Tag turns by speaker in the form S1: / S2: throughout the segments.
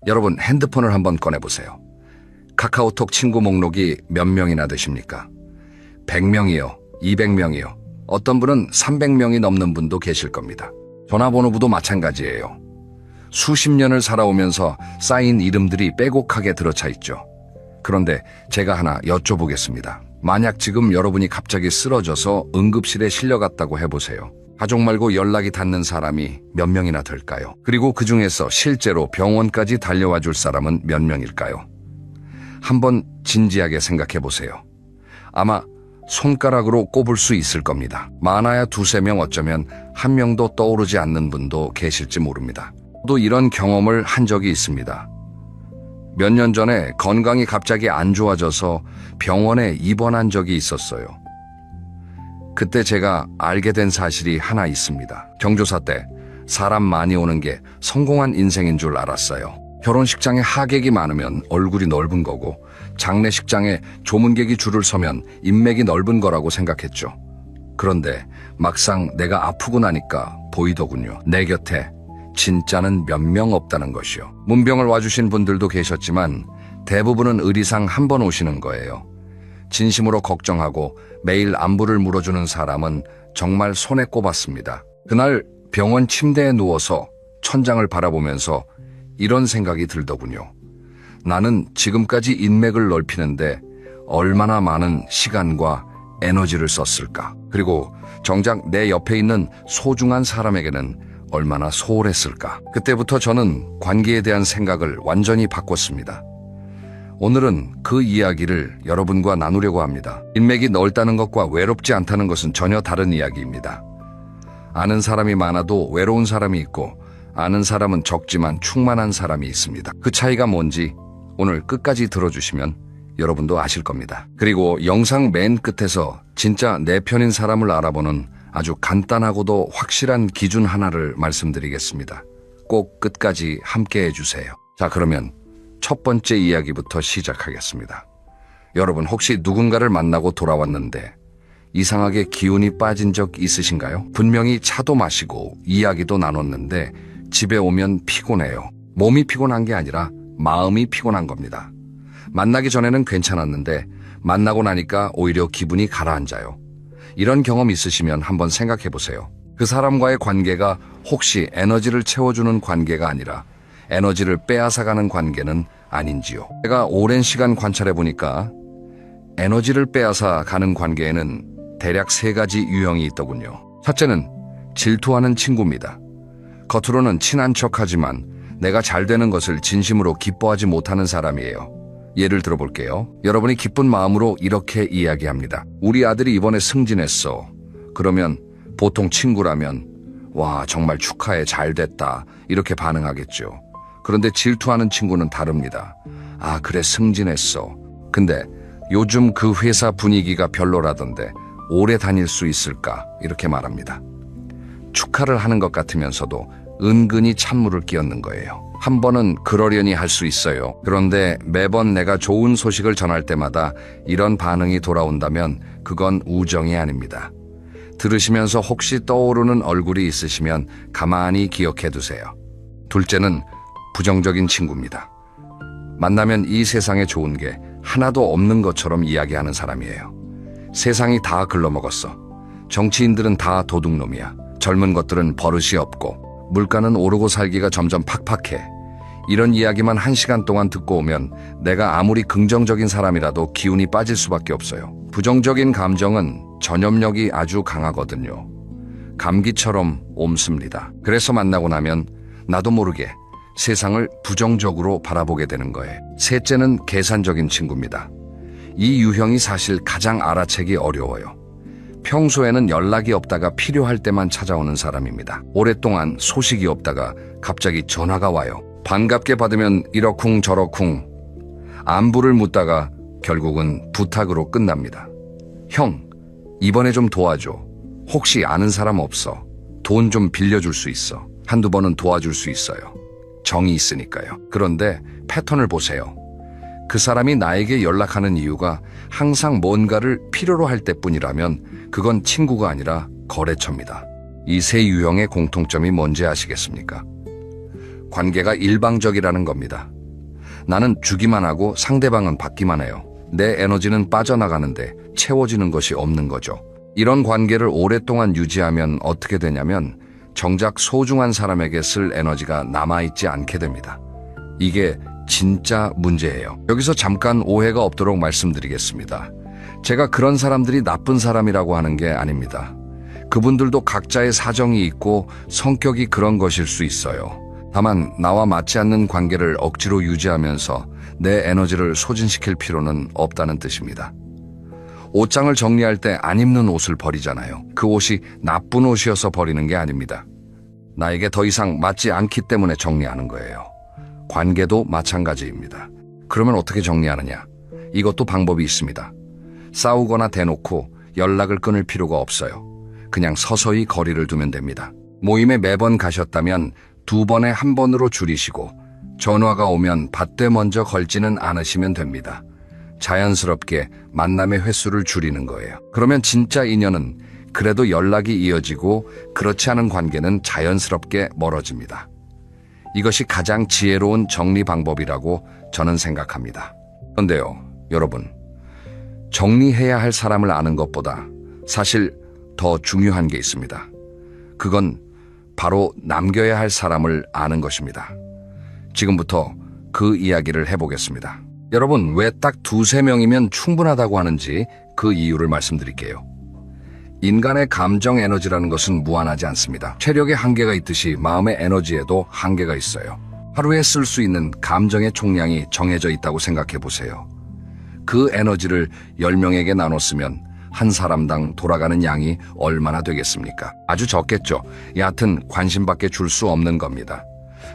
S1: 여러분, 핸드폰을 한번 꺼내보세요. 카카오톡 친구 목록이 몇 명이나 되십니까? 100명이요, 200명이요. 어떤 분은 300명이 넘는 분도 계실 겁니다. 전화번호부도 마찬가지예요. 수십 년을 살아오면서 쌓인 이름들이 빼곡하게 들어차 있죠. 그런데 제가 하나 여쭤보겠습니다. 만약 지금 여러분이 갑자기 쓰러져서 응급실에 실려갔다고 해보세요. 가족 말고 연락이 닿는 사람이 몇 명이나 될까요? 그리고 그 중에서 실제로 병원까지 달려와 줄 사람은 몇 명일까요? 한번 진지하게 생각해 보세요. 아마 손가락으로 꼽을 수 있을 겁니다. 많아야 두세 명, 어쩌면 한 명도 떠오르지 않는 분도 계실지 모릅니다. 또 이런 경험을 한 적이 있습니다. 몇 년 전에 건강이 갑자기 안 좋아져서 병원에 입원한 적이 있었어요. 그때 제가 알게 된 사실이 하나 있습니다. 경조사 때 사람 많이 오는 게 성공한 인생인 줄 알았어요. 결혼식장에 하객이 많으면 얼굴이 넓은 거고, 장례식장에 조문객이 줄을 서면 인맥이 넓은 거라고 생각했죠. 그런데 막상 내가 아프고 나니까 보이더군요. 내 곁에 진짜는 몇 명 없다는 것이요. 문병을 와주신 분들도 계셨지만 대부분은 의리상 한 번 오시는 거예요. 진심으로 걱정하고 매일 안부를 물어주는 사람은 정말 손에 꼽았습니다. 그날 병원 침대에 누워서 천장을 바라보면서 이런 생각이 들더군요. 나는 지금까지 인맥을 넓히는데 얼마나 많은 시간과 에너지를 썼을까? 그리고 정작 내 옆에 있는 소중한 사람에게는 얼마나 소홀했을까? 그때부터 저는 관계에 대한 생각을 완전히 바꿨습니다. 오늘은 그 이야기를 여러분과 나누려고 합니다. 인맥이 넓다는 것과 외롭지 않다는 것은 전혀 다른 이야기입니다. 아는 사람이 많아도 외로운 사람이 있고, 아는 사람은 적지만 충만한 사람이 있습니다. 그 차이가 뭔지 오늘 끝까지 들어주시면 여러분도 아실 겁니다. 그리고 영상 맨 끝에서 진짜 내 편인 사람을 알아보는 아주 간단하고도 확실한 기준 하나를 말씀드리겠습니다. 꼭 끝까지 함께 해주세요. 자, 그러면 첫 번째 이야기부터 시작하겠습니다. 여러분, 혹시 누군가를 만나고 돌아왔는데 이상하게 기운이 빠진 적 있으신가요? 분명히 차도 마시고 이야기도 나눴는데 집에 오면 피곤해요. 몸이 피곤한 게 아니라 마음이 피곤한 겁니다. 만나기 전에는 괜찮았는데 만나고 나니까 오히려 기분이 가라앉아요. 이런 경험 있으시면 한번 생각해 보세요. 그 사람과의 관계가 혹시 에너지를 채워주는 관계가 아니라 에너지를 빼앗아가는 관계는 아닌지요? 제가 오랜 시간 관찰해 보니까 에너지를 빼앗아 가는 관계에는 대략 3가지 유형이 있더군요. 첫째는 질투하는 친구입니다. 겉으로는 친한 척하지만 내가 잘 되는 것을 진심으로 기뻐하지 못하는 사람이에요. 예를 들어볼게요. 여러분이 기쁜 마음으로 이렇게 이야기합니다. 우리 아들이 이번에 승진했어. 그러면 보통 친구라면 와, 정말 축하해, 잘 됐다, 이렇게 반응하겠죠. 그런데 질투하는 친구는 다릅니다. 아, 그래, 승진했어. 근데 요즘 그 회사 분위기가 별로라던데 오래 다닐 수 있을까? 이렇게 말합니다. 축하를 하는 것 같으면서도 은근히 찬물을 끼얹는 거예요. 한 번은 그러려니 할 수 있어요. 그런데 매번 내가 좋은 소식을 전할 때마다 이런 반응이 돌아온다면 그건 우정이 아닙니다. 들으시면서 혹시 떠오르는 얼굴이 있으시면 가만히 기억해 두세요. 둘째는 부정적인 친구입니다. 만나면 이 세상에 좋은 게 하나도 없는 것처럼 이야기하는 사람이에요. 세상이 다 글러먹었어. 정치인들은 다 도둑놈이야. 젊은 것들은 버릇이 없고 물가는 오르고 살기가 점점 팍팍해. 이런 이야기만 1시간 동안 듣고 오면 내가 아무리 긍정적인 사람이라도 기운이 빠질 수밖에 없어요. 부정적인 감정은 전염력이 아주 강하거든요. 감기처럼 옮습니다. 그래서 만나고 나면 나도 모르게 세상을 부정적으로 바라보게 되는 거예요. 셋째는 계산적인 친구입니다. 이 유형이 사실 가장 알아채기 어려워요. 평소에는 연락이 없다가 필요할 때만 찾아오는 사람입니다. 오랫동안 소식이 없다가 갑자기 전화가 와요. 반갑게 받으면 이러쿵 저러쿵, 안부를 묻다가 결국은 부탁으로 끝납니다. 형, 이번에 좀 도와줘. 혹시 아는 사람 없어? 돈 좀 빌려줄 수 있어. 한두 번은 도와줄 수 있어요. 정이 있으니까요. 그런데 패턴을 보세요. 그 사람이 나에게 연락하는 이유가 항상 뭔가를 필요로 할 때뿐이라면 그건 친구가 아니라 거래처입니다. 이 세 유형의 공통점이 뭔지 아시겠습니까? 관계가 일방적이라는 겁니다. 나는 주기만 하고 상대방은 받기만 해요. 내 에너지는 빠져나가는데 채워지는 것이 없는 거죠. 이런 관계를 오랫동안 유지하면 어떻게 되냐면 정작 소중한 사람에게 쓸 에너지가 남아있지 않게 됩니다. 이게 진짜 문제예요. 여기서 잠깐 오해가 없도록 말씀드리겠습니다. 제가 그런 사람들이 나쁜 사람이라고 하는 게 아닙니다. 그분들도 각자의 사정이 있고 성격이 그런 것일 수 있어요. 다만 나와 맞지 않는 관계를 억지로 유지하면서 내 에너지를 소진시킬 필요는 없다는 뜻입니다. 옷장을 정리할 때 안 입는 옷을 버리잖아요. 그 옷이 나쁜 옷이어서 버리는 게 아닙니다. 나에게 더 이상 맞지 않기 때문에 정리하는 거예요. 관계도 마찬가지입니다. 그러면 어떻게 정리하느냐? 이것도 방법이 있습니다. 싸우거나 대놓고 연락을 끊을 필요가 없어요. 그냥 서서히 거리를 두면 됩니다. 모임에 매번 가셨다면 2번에 1번으로 줄이시고 전화가 오면 받되 먼저 걸지는 않으시면 됩니다. 자연스럽게 만남의 횟수를 줄이는 거예요. 그러면 진짜 인연은 그래도 연락이 이어지고 그렇지 않은 관계는 자연스럽게 멀어집니다. 이것이 가장 지혜로운 정리 방법이라고 저는 생각합니다. 그런데요, 여러분, 정리해야 할 사람을 아는 것보다 사실 더 중요한 게 있습니다. 그건 바로 남겨야 할 사람을 아는 것입니다. 지금부터 그 이야기를 해보겠습니다. 여러분, 왜 딱 2~3명이면 충분하다고 하는지 그 이유를 말씀드릴게요. 인간의 감정 에너지라는 것은 무한하지 않습니다. 체력에 한계가 있듯이 마음의 에너지에도 한계가 있어요. 하루에 쓸 수 있는 감정의 총량이 정해져 있다고 생각해 보세요. 그 에너지를 10명에게 나눠 쓰면 한 사람당 돌아가는 양이 얼마나 되겠습니까? 아주 적겠죠. 얕은 관심밖에 줄 수 없는 겁니다.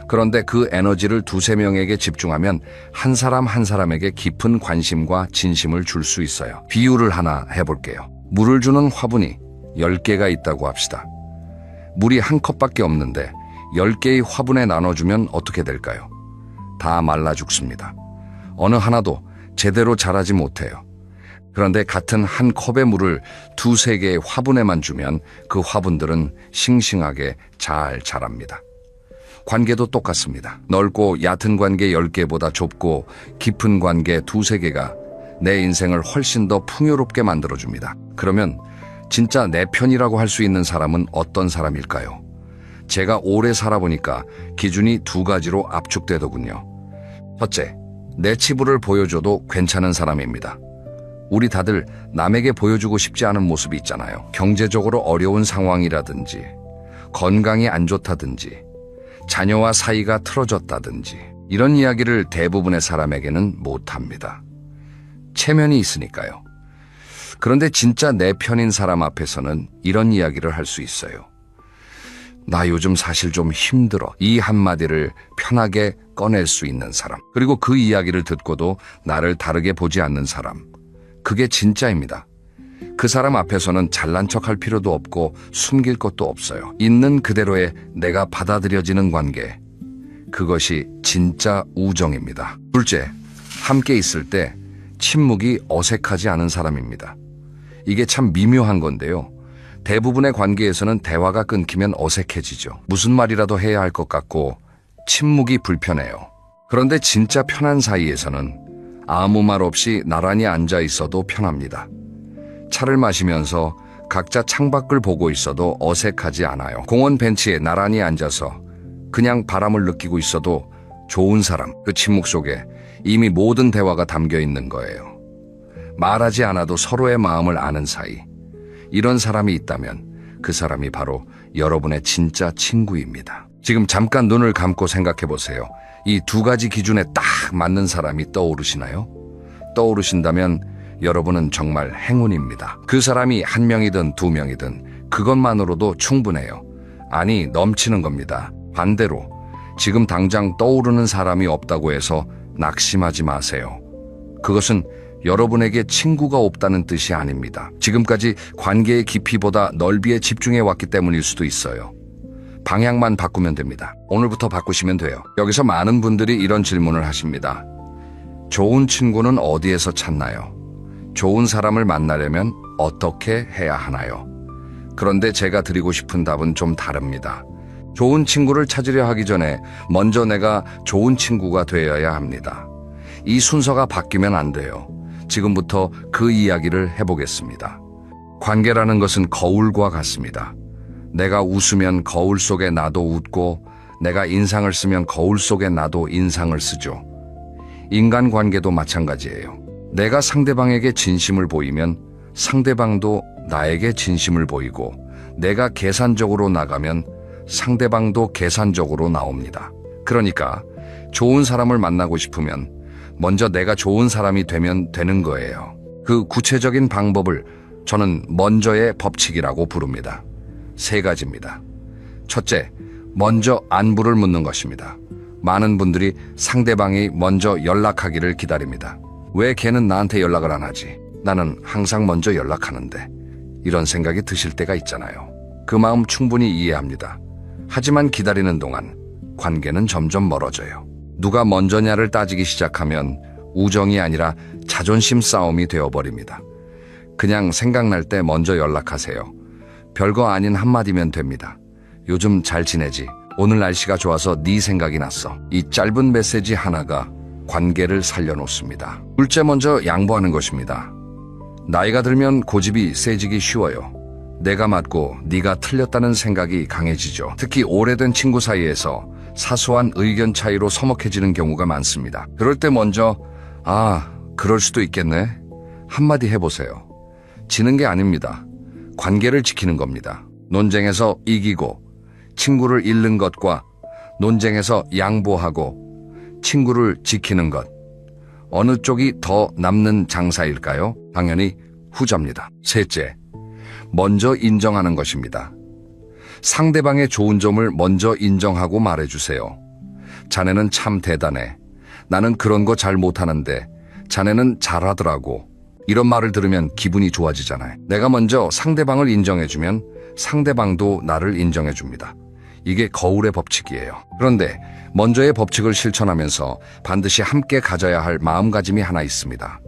S1: 그런데 그 에너지를 2~3명에게 집중하면 한 사람 한 사람에게 깊은 관심과 진심을 줄 수 있어요. 비유를 하나 해볼게요. 물을 주는 화분이 10개가 있다고 합시다. 물이 한 컵밖에 없는데 10개의 화분에 나눠주면 어떻게 될까요? 다 말라 죽습니다. 어느 하나도 제대로 자라지 못해요. 그런데 같은 한 컵의 물을 2~3개의 화분에만 주면 그 화분들은 싱싱하게 잘 자랍니다. 관계도 똑같습니다. 넓고 얕은 관계 10개보다 좁고 깊은 관계 2~3개가 내 인생을 훨씬 더 풍요롭게 만들어줍니다. 그러면 진짜 내 편이라고 할 수 있는 사람은 어떤 사람일까요? 제가 오래 살아보니까 기준이 2가지로 압축되더군요. 첫째, 내 치부를 보여줘도 괜찮은 사람입니다. 우리 다들 남에게 보여주고 싶지 않은 모습이 있잖아요. 경제적으로 어려운 상황이라든지, 건강이 안 좋다든지, 자녀와 사이가 틀어졌다든지, 이런 이야기를 대부분의 사람에게는 못합니다. 체면이 있으니까요. 그런데 진짜 내 편인 사람 앞에서는 이런 이야기를 할 수 있어요. 나 요즘 사실 좀 힘들어. 이 한마디를 편하게 꺼낼 수 있는 사람. 그리고 그 이야기를 듣고도 나를 다르게 보지 않는 사람. 그게 진짜입니다. 그 사람 앞에서는 잘난 척할 필요도 없고 숨길 것도 없어요. 있는 그대로의 내가 받아들여지는 관계. 그것이 진짜 우정입니다. 둘째, 함께 있을 때 침묵이 어색하지 않은 사람입니다. 이게 참 미묘한 건데요. 대부분의 관계에서는 대화가 끊기면 어색해지죠. 무슨 말이라도 해야 할 것 같고 침묵이 불편해요. 그런데 진짜 편한 사이에서는 아무 말 없이 나란히 앉아 있어도 편합니다. 차를 마시면서 각자 창밖을 보고 있어도 어색하지 않아요. 공원 벤치에 나란히 앉아서 그냥 바람을 느끼고 있어도 좋은 사람, 그 침묵 속에 이미 모든 대화가 담겨 있는 거예요. 말하지 않아도 서로의 마음을 아는 사이. 이런 사람이 있다면 그 사람이 바로 여러분의 진짜 친구입니다. 지금 잠깐 눈을 감고 생각해 보세요. 이 2가지 기준에 딱 맞는 사람이 떠오르시나요? 떠오르신다면 여러분은 정말 행운입니다. 그 사람이 1명이든 2명이든 그것만으로도 충분해요. 아니, 넘치는 겁니다. 반대로 지금 당장 떠오르는 사람이 없다고 해서 낙심하지 마세요. 그것은 여러분에게 친구가 없다는 뜻이 아닙니다. 지금까지 관계의 깊이보다 넓이에 집중해 왔기 때문일 수도 있어요. 방향만 바꾸면 됩니다. 오늘부터 바꾸시면 돼요. 여기서 많은 분들이 이런 질문을 하십니다. 좋은 친구는 어디에서 찾나요? 좋은 사람을 만나려면 어떻게 해야 하나요? 그런데 제가 드리고 싶은 답은 좀 다릅니다. 좋은 친구를 찾으려 하기 전에 먼저 내가 좋은 친구가 되어야 합니다. 이 순서가 바뀌면 안 돼요. 지금부터 그 이야기를 해보겠습니다. 관계라는 것은 거울과 같습니다. 내가 웃으면 거울 속에 나도 웃고, 내가 인상을 쓰면 거울 속에 나도 인상을 쓰죠. 인간관계도 마찬가지예요. 내가 상대방에게 진심을 보이면 상대방도 나에게 진심을 보이고, 내가 계산적으로 나가면 상대방도 계산적으로 나옵니다. 그러니까 좋은 사람을 만나고 싶으면 먼저 내가 좋은 사람이 되면 되는 거예요. 그 구체적인 방법을 저는 먼저의 법칙이라고 부릅니다. 3가지입니다. 첫째, 먼저 안부를 묻는 것입니다. 많은 분들이 상대방이 먼저 연락하기를 기다립니다. 왜 걔는 나한테 연락을 안 하지? 나는 항상 먼저 연락하는데. 이런 생각이 드실 때가 있잖아요. 그 마음 충분히 이해합니다. 하지만 기다리는 동안 관계는 점점 멀어져요. 누가 먼저냐를 따지기 시작하면 우정이 아니라 자존심 싸움이 되어버립니다. 그냥 생각날 때 먼저 연락하세요. 별거 아닌 한마디면 됩니다. 요즘 잘 지내지? 오늘 날씨가 좋아서 네 생각이 났어. 이 짧은 메시지 하나가 관계를 살려놓습니다. 둘째, 먼저 양보하는 것입니다. 나이가 들면 고집이 세지기 쉬워요. 내가 맞고 네가 틀렸다는 생각이 강해지죠. 특히 오래된 친구 사이에서 사소한 의견 차이로 서먹해지는 경우가 많습니다. 그럴 때 먼저 그럴 수도 있겠네 한마디 해보세요. 지는 게 아닙니다. 관계를 지키는 겁니다. 논쟁에서 이기고 친구를 잃는 것과 논쟁에서 양보하고 친구를 지키는 것, 어느 쪽이 더 남는 장사일까요? 당연히 후자입니다. 셋째, 먼저 인정하는 것입니다. 상대방의 좋은 점을 먼저 인정하고 말해주세요. 자네는 참 대단해. 나는 그런 거 잘 못하는데 자네는 잘하더라고. 이런 말을 들으면 기분이 좋아지잖아요. 내가 먼저 상대방을 인정해주면 상대방도 나를 인정해줍니다. 이게 거울의 법칙이에요. 그런데 먼저의 법칙을 실천하면서 반드시 함께 가져야 할 마음가짐이 하나 있습니다.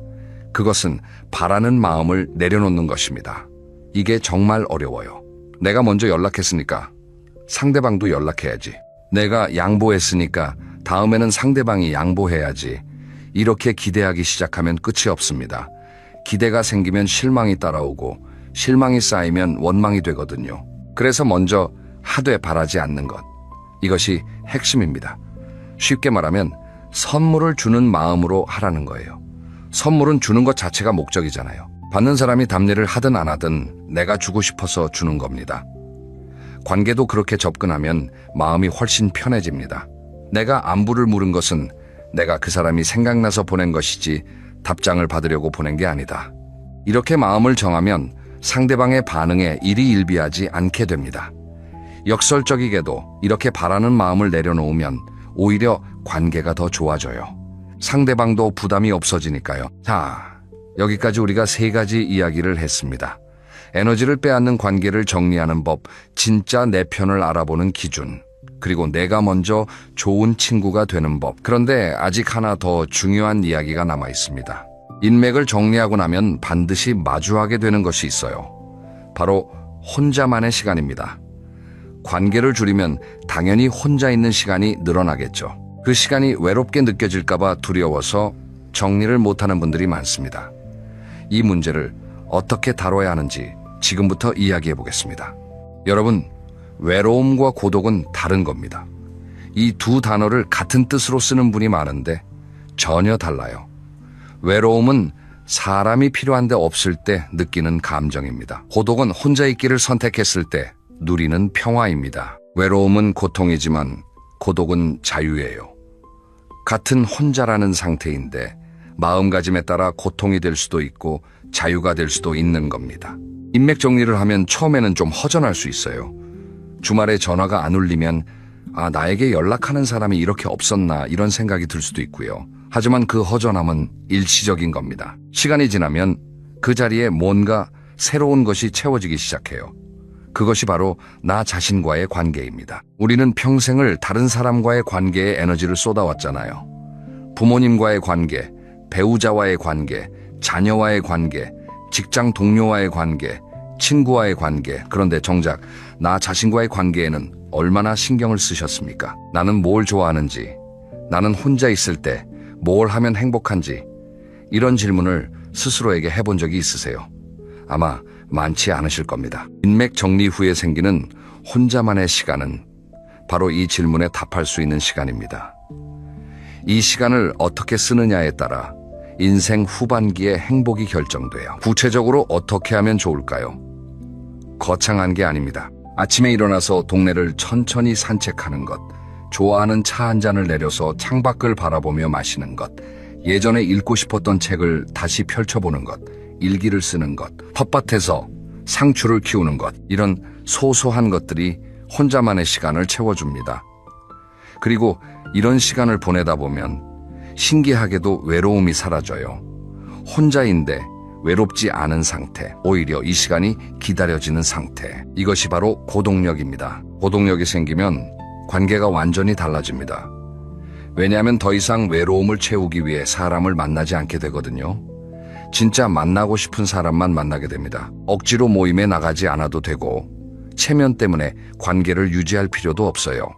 S1: 그것은 바라는 마음을 내려놓는 것입니다. 이게 정말 어려워요. 내가 먼저 연락했으니까 상대방도 연락해야지. 내가 양보했으니까 다음에는 상대방이 양보해야지. 이렇게 기대하기 시작하면 끝이 없습니다. 기대가 생기면 실망이 따라오고 실망이 쌓이면 원망이 되거든요. 그래서 먼저 하되 바라지 않는 것. 이것이 핵심입니다. 쉽게 말하면 선물을 주는 마음으로 하라는 거예요. 선물은 주는 것 자체가 목적이잖아요. 받는 사람이 답례를 하든 안 하든 내가 주고 싶어서 주는 겁니다. 관계도 그렇게 접근하면 마음이 훨씬 편해집니다. 내가 안부를 물은 것은 내가 그 사람이 생각나서 보낸 것이지 답장을 받으려고 보낸 게 아니다. 이렇게 마음을 정하면 상대방의 반응에 일희일비하지 않게 됩니다. 역설적이게도 이렇게 바라는 마음을 내려놓으면 오히려 관계가 더 좋아져요. 상대방도 부담이 없어지니까요. 자, 여기까지 우리가 3가지 이야기를 했습니다. 에너지를 빼앗는 관계를 정리하는 법, 진짜 내 편을 알아보는 기준, 그리고 내가 먼저 좋은 친구가 되는 법. 그런데 아직 하나 더 중요한 이야기가 남아 있습니다. 인맥을 정리하고 나면 반드시 마주하게 되는 것이 있어요. 바로 혼자만의 시간입니다. 관계를 줄이면 당연히 혼자 있는 시간이 늘어나겠죠. 그 시간이 외롭게 느껴질까봐 두려워서 정리를 못하는 분들이 많습니다. 이 문제를 어떻게 다뤄야 하는지 지금부터 이야기해 보겠습니다. 여러분, 외로움과 고독은 다른 겁니다. 이 두 단어를 같은 뜻으로 쓰는 분이 많은데 전혀 달라요. 외로움은 사람이 필요한데 없을 때 느끼는 감정입니다. 고독은 혼자 있기를 선택했을 때 누리는 평화입니다. 외로움은 고통이지만 고독은 자유예요. 같은 혼자라는 상태인데 마음가짐에 따라 고통이 될 수도 있고 자유가 될 수도 있는 겁니다. 인맥 정리를 하면 처음에는 좀 허전할 수 있어요. 주말에 전화가 안 울리면 나에게 연락하는 사람이 이렇게 없었나 이런 생각이 들 수도 있고요. 하지만 그 허전함은 일시적인 겁니다. 시간이 지나면 그 자리에 뭔가 새로운 것이 채워지기 시작해요. 그것이 바로 나 자신과의 관계입니다. 우리는 평생을 다른 사람과의 관계에 에너지를 쏟아왔잖아요. 부모님과의 관계, 배우자와의 관계, 자녀와의 관계, 직장 동료와의 관계, 친구와의 관계. 그런데 정작 나 자신과의 관계에는 얼마나 신경을 쓰셨습니까? 나는 뭘 좋아하는지, 나는 혼자 있을 때 뭘 하면 행복한지, 이런 질문을 스스로에게 해본 적이 있으세요? 아마 많지 않으실 겁니다. 인맥 정리 후에 생기는 혼자만의 시간은 바로 이 질문에 답할 수 있는 시간입니다. 이 시간을 어떻게 쓰느냐에 따라 인생 후반기의 행복이 결정돼요. 구체적으로 어떻게 하면 좋을까요? 거창한 게 아닙니다. 아침에 일어나서 동네를 천천히 산책하는 것, 좋아하는 차 한 잔을 내려서 창밖을 바라보며 마시는 것, 예전에 읽고 싶었던 책을 다시 펼쳐보는 것, 일기를 쓰는 것, 텃밭에서 상추를 키우는 것, 이런 소소한 것들이 혼자만의 시간을 채워줍니다. 그리고 이런 시간을 보내다 보면 신기하게도 외로움이 사라져요. 혼자인데 외롭지 않은 상태, 오히려 이 시간이 기다려지는 상태. 이것이 바로 고동력입니다. 고동력이 생기면 관계가 완전히 달라집니다. 왜냐하면 더 이상 외로움을 채우기 위해 사람을 만나지 않게 되거든요. 진짜 만나고 싶은 사람만 만나게 됩니다. 억지로 모임에 나가지 않아도 되고 체면 때문에 관계를 유지할 필요도 없어요.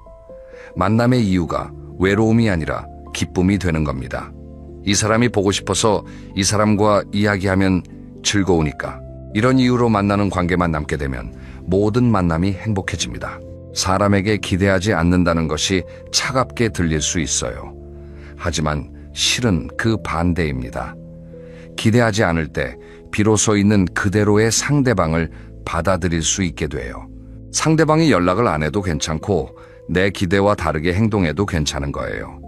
S1: 만남의 이유가 외로움이 아니라 기쁨이 되는 겁니다. 이 사람이 보고 싶어서 이 사람과 이야기하면 즐거우니까. 이런 이유로 만나는 관계만 남게 되면 모든 만남이 행복해집니다. 사람에게 기대하지 않는다는 것이 차갑게 들릴 수 있어요. 하지만 실은 그 반대입니다. 기대하지 않을 때 비로소 있는 그대로의 상대방을 받아들일 수 있게 돼요. 상대방이 연락을 안 해도 괜찮고 내 기대와 다르게 행동해도 괜찮은 거예요.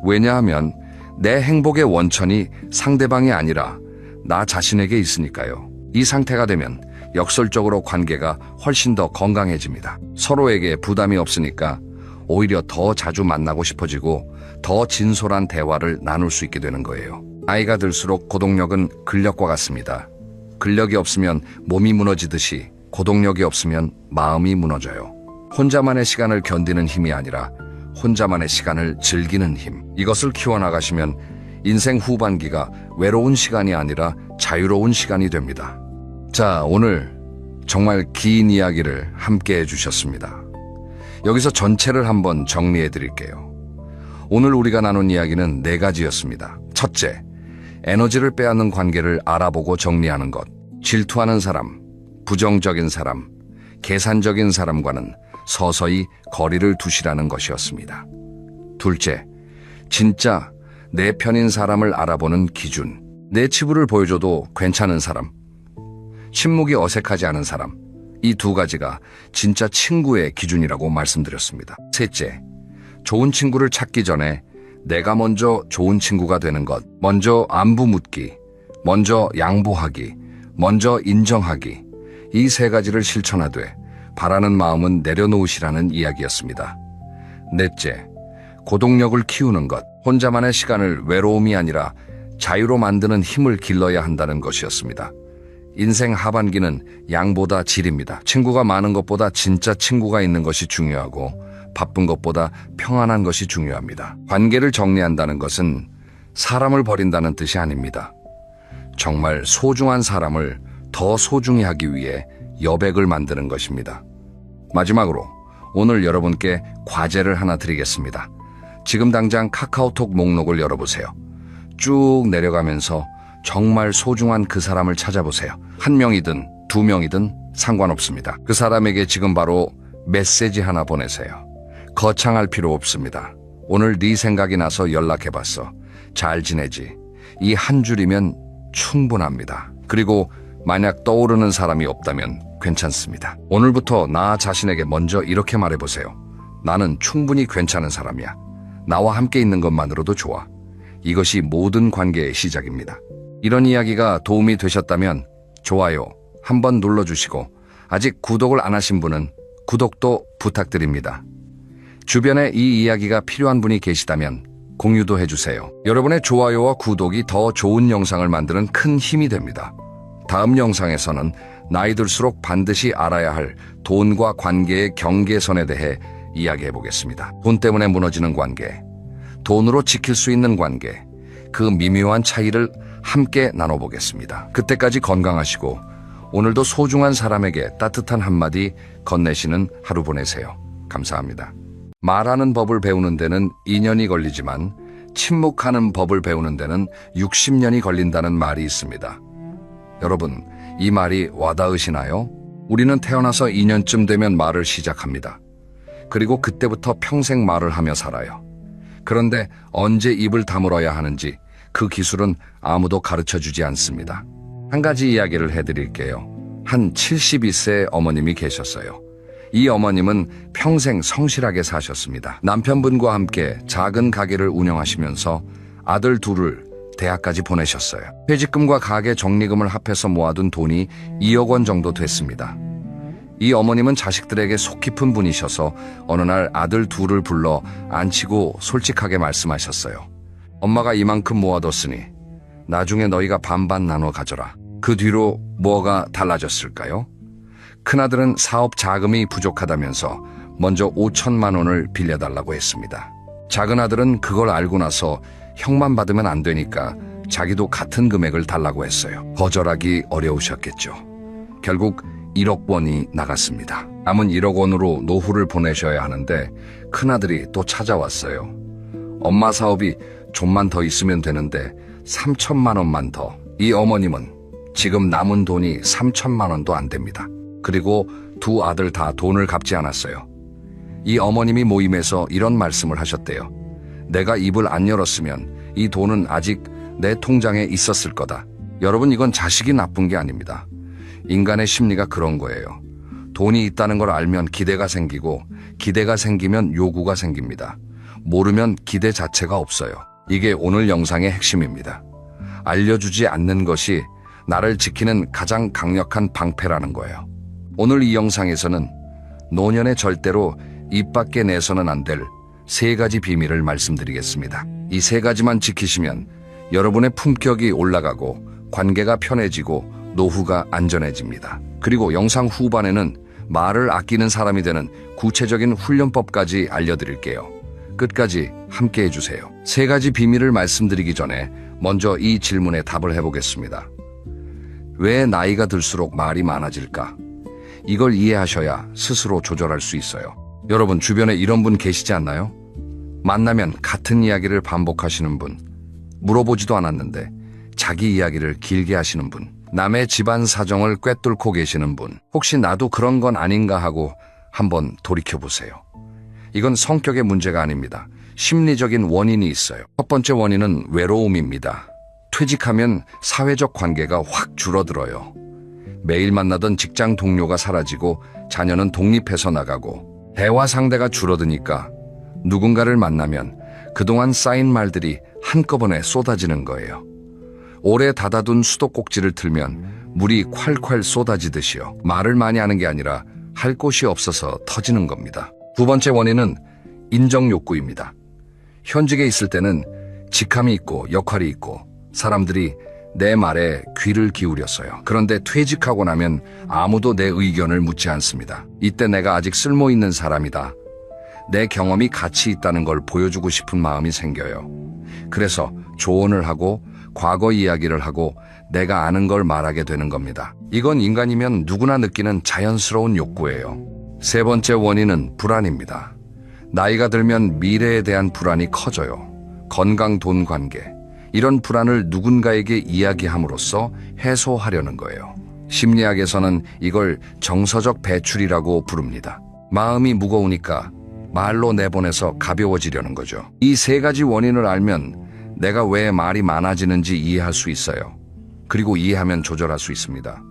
S1: 왜냐하면 내 행복의 원천이 상대방이 아니라 나 자신에게 있으니까요. 이 상태가 되면 역설적으로 관계가 훨씬 더 건강해집니다. 서로에게 부담이 없으니까 오히려 더 자주 만나고 싶어지고 더 진솔한 대화를 나눌 수 있게 되는 거예요. 나이가 들수록 고동력은 근력과 같습니다. 근력이 없으면 몸이 무너지듯이 고동력이 없으면 마음이 무너져요. 혼자만의 시간을 견디는 힘이 아니라 혼자만의 시간을 즐기는 힘. 이것을 키워나가시면 인생 후반기가 외로운 시간이 아니라 자유로운 시간이 됩니다. 자, 오늘 정말 긴 이야기를 함께 해주셨습니다. 여기서 전체를 한번 정리해 드릴게요. 오늘 우리가 나눈 이야기는 4가지였습니다. 첫째, 에너지를 빼앗는 관계를 알아보고 정리하는 것. 질투하는 사람, 부정적인 사람, 계산적인 사람과는 서서히 거리를 두시라는 것이었습니다. 둘째, 진짜 내 편인 사람을 알아보는 기준. 내 치부를 보여줘도 괜찮은 사람, 침묵이 어색하지 않은 사람, 이 2가지가 진짜 친구의 기준이라고 말씀드렸습니다. 셋째, 좋은 친구를 찾기 전에 내가 먼저 좋은 친구가 되는 것. 먼저 안부 묻기, 먼저 양보하기, 먼저 인정하기. 이 3가지를 실천하되 바라는 마음은 내려놓으시라는 이야기였습니다. 넷째, 고동력을 키우는 것. 혼자만의 시간을 외로움이 아니라 자유로 만드는 힘을 길러야 한다는 것이었습니다. 인생 하반기는 양보다 질입니다. 친구가 많은 것보다 진짜 친구가 있는 것이 중요하고 바쁜 것보다 평안한 것이 중요합니다. 관계를 정리한다는 것은 사람을 버린다는 뜻이 아닙니다. 정말 소중한 사람을 더 소중히 하기 위해 여백을 만드는 것입니다. 마지막으로 오늘 여러분께 과제를 하나 드리겠습니다. 지금 당장 카카오톡 목록을 열어보세요. 쭉 내려가면서 정말 소중한 그 사람을 찾아보세요. 1명이든 2명이든 상관없습니다. 그 사람에게 지금 바로 메시지 하나 보내세요. 거창할 필요 없습니다. 오늘 네 생각이 나서 연락해봤어. 잘 지내지? 이 한 줄이면 충분합니다. 그리고 만약 떠오르는 사람이 없다면 괜찮습니다. 오늘부터 나 자신에게 먼저 이렇게 말해보세요. 나는 충분히 괜찮은 사람이야. 나와 함께 있는 것만으로도 좋아. 이것이 모든 관계의 시작입니다. 이런 이야기가 도움이 되셨다면 좋아요 한번 눌러주시고 아직 구독을 안 하신 분은 구독도 부탁드립니다. 주변에 이 이야기가 필요한 분이 계시다면 공유도 해주세요. 여러분의 좋아요와 구독이 더 좋은 영상을 만드는 큰 힘이 됩니다. 다음 영상에서는 나이 들수록 반드시 알아야 할 돈과 관계의 경계선에 대해 이야기해 보겠습니다. 돈 때문에 무너지는 관계, 돈으로 지킬 수 있는 관계, 그 미묘한 차이를 함께 나눠보겠습니다. 그때까지 건강하시고 오늘도 소중한 사람에게 따뜻한 한마디 건네시는 하루 보내세요. 감사합니다. 말하는 법을 배우는 데는 2년이 걸리지만 침묵하는 법을 배우는 데는 60년이 걸린다는 말이 있습니다. 여러분, 이 말이 와닿으시나요? 우리는 태어나서 2년쯤 되면 말을 시작합니다. 그리고 그때부터 평생 말을 하며 살아요. 그런데 언제 입을 다물어야 하는지 그 기술은 아무도 가르쳐주지 않습니다. 한 가지 이야기를 해드릴게요. 한 72세 어머님이 계셨어요. 이 어머님은 평생 성실하게 사셨습니다. 남편분과 함께 작은 가게를 운영하시면서 아들 둘을 대학까지 보내셨어요. 퇴직금과 가게 적립금을 합해서 모아둔 돈이 2억 원 정도 됐습니다. 이 어머님은 자식들에게 속 깊은 분이셔서 어느 날 아들 둘을 불러 앉히고 솔직하게 말씀하셨어요. 엄마가 이만큼 모아뒀으니 나중에 너희가 반반 나눠 가져라. 그 뒤로 뭐가 달라졌을까요? 큰아들은 사업 자금이 부족하다면서 먼저 5천만 원을 빌려달라고 했습니다. 작은 아들은 그걸 알고 나서 형만 받으면 안 되니까 자기도 같은 금액을 달라고 했어요. 거절하기 어려우셨겠죠. 결국 1억 원이 나갔습니다. 남은 1억 원으로 노후를 보내셔야 하는데 큰아들이 또 찾아왔어요. 엄마 사업이 좀만 더 있으면 되는데 3천만 원만 더. 이 어머님은 지금 남은 돈이 3천만 원도 안 됩니다. 그리고 두 아들 다 돈을 갚지 않았어요. 이 어머님이 모임에서 이런 말씀을 하셨대요. 내가 입을 안 열었으면 이 돈은 아직 내 통장에 있었을 거다. 여러분, 이건 자식이 나쁜 게 아닙니다. 인간의 심리가 그런 거예요. 돈이 있다는 걸 알면 기대가 생기고 기대가 생기면 요구가 생깁니다. 모르면 기대 자체가 없어요. 이게 오늘 영상의 핵심입니다. 알려주지 않는 것이 나를 지키는 가장 강력한 방패라는 거예요. 오늘 이 영상에서는 노년에 절대로 입 밖에 내서는 안 될 3가지 비밀을 말씀드리겠습니다. 이 3가지만 지키시면 여러분의 품격이 올라가고 관계가 편해지고 노후가 안전해집니다. 그리고 영상 후반에는 말을 아끼는 사람이 되는 구체적인 훈련법까지 알려드릴게요. 끝까지 함께 해주세요. 3가지 비밀을 말씀드리기 전에 먼저 이 질문에 답을 해보겠습니다. 왜 나이가 들수록 말이 많아질까? 이걸 이해하셔야 스스로 조절할 수 있어요. 여러분, 주변에 이런 분 계시지 않나요? 만나면 같은 이야기를 반복하시는 분, 물어보지도 않았는데 자기 이야기를 길게 하시는 분, 남의 집안 사정을 꿰뚫고 계시는 분, 혹시 나도 그런 건 아닌가 하고 한번 돌이켜보세요. 이건 성격의 문제가 아닙니다. 심리적인 원인이 있어요. 첫 번째 원인은 외로움입니다. 퇴직하면 사회적 관계가 확 줄어들어요. 매일 만나던 직장 동료가 사라지고 자녀는 독립해서 나가고 대화 상대가 줄어드니까 누군가를 만나면 그동안 쌓인 말들이 한꺼번에 쏟아지는 거예요. 오래 닫아둔 수도꼭지를 틀면 물이 콸콸 쏟아지듯이요. 말을 많이 하는 게 아니라 할 곳이 없어서 터지는 겁니다. 두 번째 원인은 인정 욕구입니다. 현직에 있을 때는 직함이 있고 역할이 있고 사람들이 내 말에 귀를 기울였어요. 그런데 퇴직하고 나면 아무도 내 의견을 묻지 않습니다. 이때 내가 아직 쓸모있는 사람이다. 내 경험이 가치 있다는 걸 보여주고 싶은 마음이 생겨요. 그래서 조언을 하고 과거 이야기를 하고 내가 아는 걸 말하게 되는 겁니다. 이건 인간이면 누구나 느끼는 자연스러운 욕구예요. 세 번째 원인은 불안입니다. 나이가 들면 미래에 대한 불안이 커져요. 건강, 돈, 관계. 이런 불안을 누군가에게 이야기함으로써 해소하려는 거예요. 심리학에서는 이걸 정서적 배출이라고 부릅니다. 마음이 무거우니까 말로 내보내서 가벼워지려는 거죠. 이 3가지 원인을 알면 내가 왜 말이 많아지는지 이해할 수 있어요. 그리고 이해하면 조절할 수 있습니다.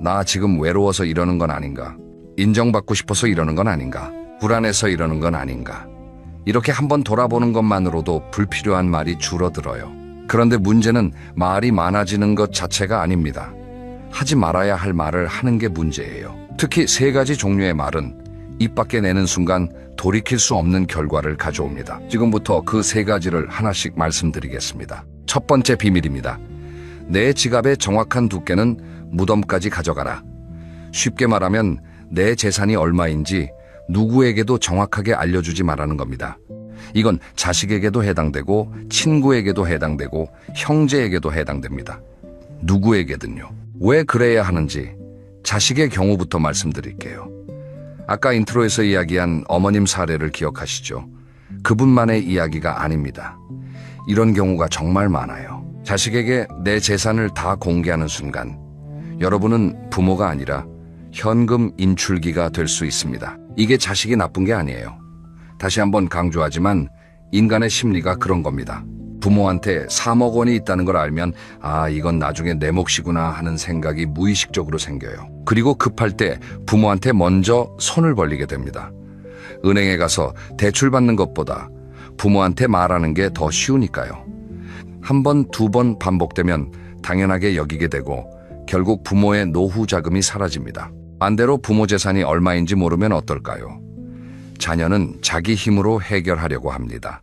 S1: 나 지금 외로워서 이러는 건 아닌가? 인정받고 싶어서 이러는 건 아닌가? 불안해서 이러는 건 아닌가? 이렇게 한번 돌아보는 것만으로도 불필요한 말이 줄어들어요. 그런데 문제는 말이 많아지는 것 자체가 아닙니다. 하지 말아야 할 말을 하는 게 문제예요. 특히 3가지 종류의 말은 입 밖에 내는 순간 돌이킬 수 없는 결과를 가져옵니다. 지금부터 그 3가지를 하나씩 말씀드리겠습니다. 첫 번째 비밀입니다. 내 지갑의 정확한 두께는 무덤까지 가져가라. 쉽게 말하면 내 재산이 얼마인지 누구에게도 정확하게 알려주지 말라는 겁니다. 이건 자식에게도 해당되고 친구에게도 해당되고 형제에게도 해당됩니다. 누구에게든요. 왜 그래야 하는지 자식의 경우부터 말씀드릴게요. 아까 인트로에서 이야기한 어머님 사례를 기억하시죠? 그분만의 이야기가 아닙니다. 이런 경우가 정말 많아요. 자식에게 내 재산을 다 공개하는 순간 여러분은 부모가 아니라 현금 인출기가 될 수 있습니다. 이게 자식이 나쁜 게 아니에요. 다시 한번 강조하지만 인간의 심리가 그런 겁니다. 부모한테 3억 원이 있다는 걸 알면 이건 나중에 내 몫이구나 하는 생각이 무의식적으로 생겨요. 그리고 급할 때 부모한테 먼저 손을 벌리게 됩니다. 은행에 가서 대출 받는 것보다 부모한테 말하는 게 더 쉬우니까요. 한 번, 두 번 반복되면 당연하게 여기게 되고 결국 부모의 노후 자금이 사라집니다. 반대로 부모 재산이 얼마인지 모르면 어떨까요? 자녀는 자기 힘으로 해결하려고 합니다.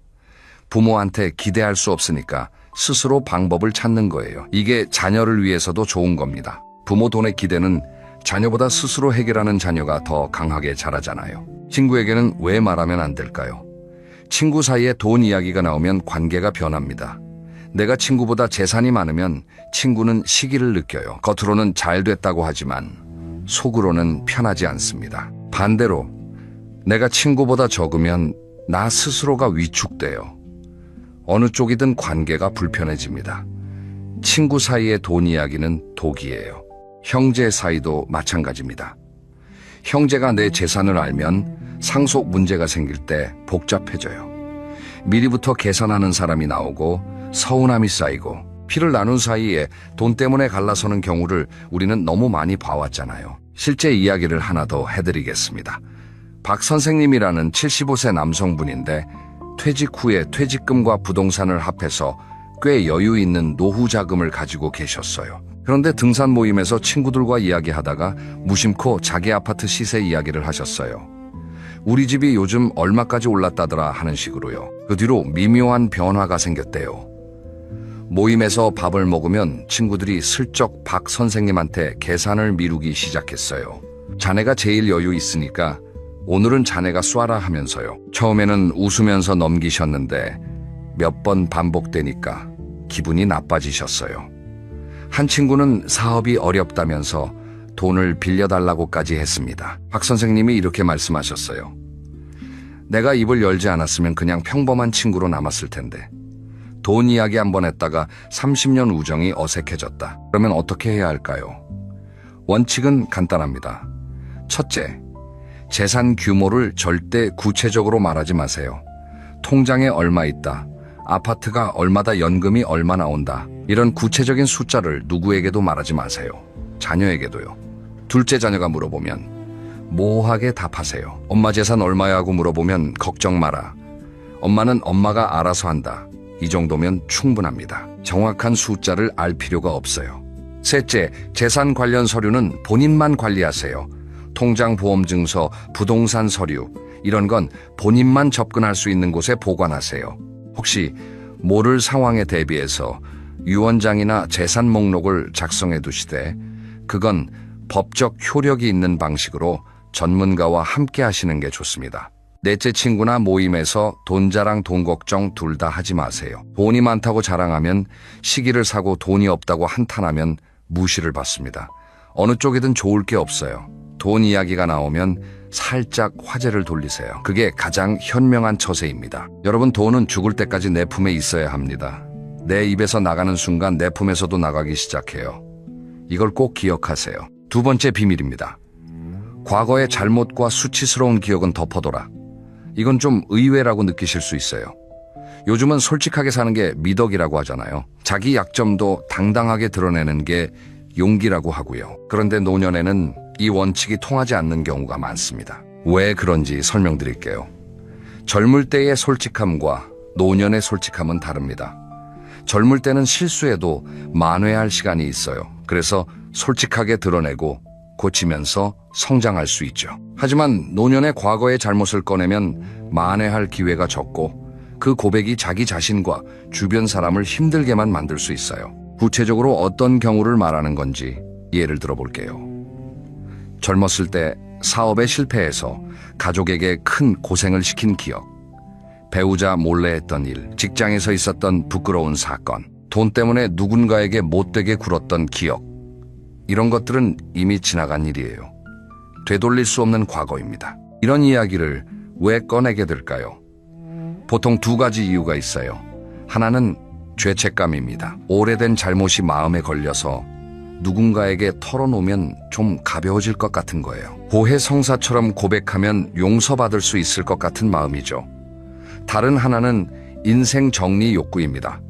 S1: 부모한테 기대할 수 없으니까 스스로 방법을 찾는 거예요. 이게 자녀를 위해서도 좋은 겁니다. 부모 돈의 기대는 자녀보다 스스로 해결하는 자녀가 더 강하게 자라잖아요. 친구에게는 왜 말하면 안 될까요? 친구 사이에 돈 이야기가 나오면 관계가 변합니다. 내가 친구보다 재산이 많으면 친구는 시기를 느껴요. 겉으로는 잘 됐다고 하지만 속으로는 편하지 않습니다. 반대로 내가 친구보다 적으면 나 스스로가 위축돼요. 어느 쪽이든 관계가 불편해집니다. 친구 사이의 돈 이야기는 독이에요. 형제 사이도 마찬가지입니다. 형제가 내 재산을 알면 상속 문제가 생길 때 복잡해져요. 미리부터 계산하는 사람이 나오고 서운함이 쌓이고 피를 나눈 사이에 돈 때문에 갈라서는 경우를 우리는 너무 많이 봐왔잖아요. 실제 이야기를 하나 더 해드리겠습니다. 박 선생님이라는 75세 남성분인데 퇴직 후에 퇴직금과 부동산을 합해서 꽤 여유 있는 노후 자금을 가지고 계셨어요. 그런데 등산 모임에서 친구들과 이야기하다가 무심코 자기 아파트 시세 이야기를 하셨어요. 우리 집이 요즘 얼마까지 올랐다더라 하는 식으로요. 그 뒤로 미묘한 변화가 생겼대요. 모임에서 밥을 먹으면 친구들이 슬쩍 박 선생님한테 계산을 미루기 시작했어요. 자네가 제일 여유 있으니까 오늘은 자네가 쏴라 하면서요. 처음에는 웃으면서 넘기셨는데 몇 번 반복되니까 기분이 나빠지셨어요. 한 친구는 사업이 어렵다면서 돈을 빌려달라고까지 했습니다. 박 선생님이 이렇게 말씀하셨어요. 내가 입을 열지 않았으면 그냥 평범한 친구로 남았을 텐데 돈 이야기 한번 했다가 30년 우정이 어색해졌다. 그러면 어떻게 해야 할까요? 원칙은 간단합니다. 첫째, 재산 규모를 절대 구체적으로 말하지 마세요. 통장에 얼마 있다, 아파트가 얼마다, 연금이 얼마 나온다, 이런 구체적인 숫자를 누구에게도 말하지 마세요. 자녀에게도요. 둘째 자녀가 물어보면 모호하게 답하세요. 엄마 재산 얼마야 하고 물어보면 걱정 마라. 엄마는 엄마가 알아서 한다. 이 정도면 충분합니다. 정확한 숫자를 알 필요가 없어요. 셋째, 재산 관련 서류는 본인만 관리하세요. 통장, 보험증서, 부동산 서류, 이런 건 본인만 접근할 수 있는 곳에 보관하세요. 혹시 모를 상황에 대비해서 유언장이나 재산 목록을 작성해 두시되 그건 법적 효력이 있는 방식으로 전문가와 함께 하시는 게 좋습니다. 넷째, 친구나 모임에서 돈 자랑, 돈 걱정 둘 다 하지 마세요. 돈이 많다고 자랑하면, 시기를 사고 돈이 없다고 한탄하면 무시를 받습니다. 어느 쪽이든 좋을 게 없어요. 돈 이야기가 나오면 살짝 화제를 돌리세요. 그게 가장 현명한 처세입니다. 여러분, 돈은 죽을 때까지 내 품에 있어야 합니다. 내 입에서 나가는 순간 내 품에서도 나가기 시작해요. 이걸 꼭 기억하세요. 두 번째 비밀입니다. 과거의 잘못과 수치스러운 기억은 덮어둬라. 이건 좀 의외라고 느끼실 수 있어요. 요즘은 솔직하게 사는 게 미덕이라고 하잖아요. 자기 약점도 당당하게 드러내는 게 용기라고 하고요. 그런데 노년에는 이 원칙이 통하지 않는 경우가 많습니다. 왜 그런지 설명드릴게요. 젊을 때의 솔직함과 노년의 솔직함은 다릅니다. 젊을 때는 실수해도 만회할 시간이 있어요. 그래서 솔직하게 드러내고 고치면서 성장할 수 있죠. 하지만 노년의 과거의 잘못을 꺼내면 만회할 기회가 적고 그 고백이 자기 자신과 주변 사람을 힘들게만 만들 수 있어요. 구체적으로 어떤 경우를 말하는 건지 예를 들어볼게요. 젊었을 때 사업에 실패해서 가족에게 큰 고생을 시킨 기억, 배우자 몰래 했던 일, 직장에서 있었던 부끄러운 사건, 돈 때문에 누군가에게 못되게 굴었던 기억, 이런 것들은 이미 지나간 일이에요. 되돌릴 수 없는 과거입니다. 이런 이야기를 왜 꺼내게 될까요? 보통 두 가지 이유가 있어요. 하나는 죄책감입니다. 오래된 잘못이 마음에 걸려서 누군가에게 털어놓으면 좀 가벼워질 것 같은 거예요. 고해성사처럼 고백하면 용서받을 수 있을 것 같은 마음이죠. 다른 하나는 인생 정리 욕구입니다.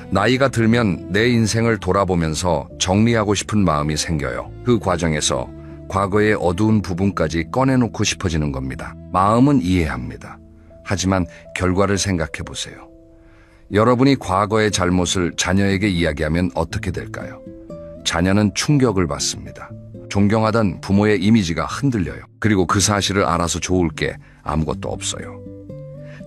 S1: 나이가 들면 내 인생을 돌아보면서 정리하고 싶은 마음이 생겨요. 그 과정에서 과거의 어두운 부분까지 꺼내놓고 싶어지는 겁니다. 마음은 이해합니다. 하지만 결과를 생각해 보세요. 여러분이 과거의 잘못을 자녀에게 이야기하면 어떻게 될까요? 자녀는 충격을 받습니다. 존경하던 부모의 이미지가 흔들려요. 그리고 그 사실을 알아서 좋을 게 아무것도 없어요.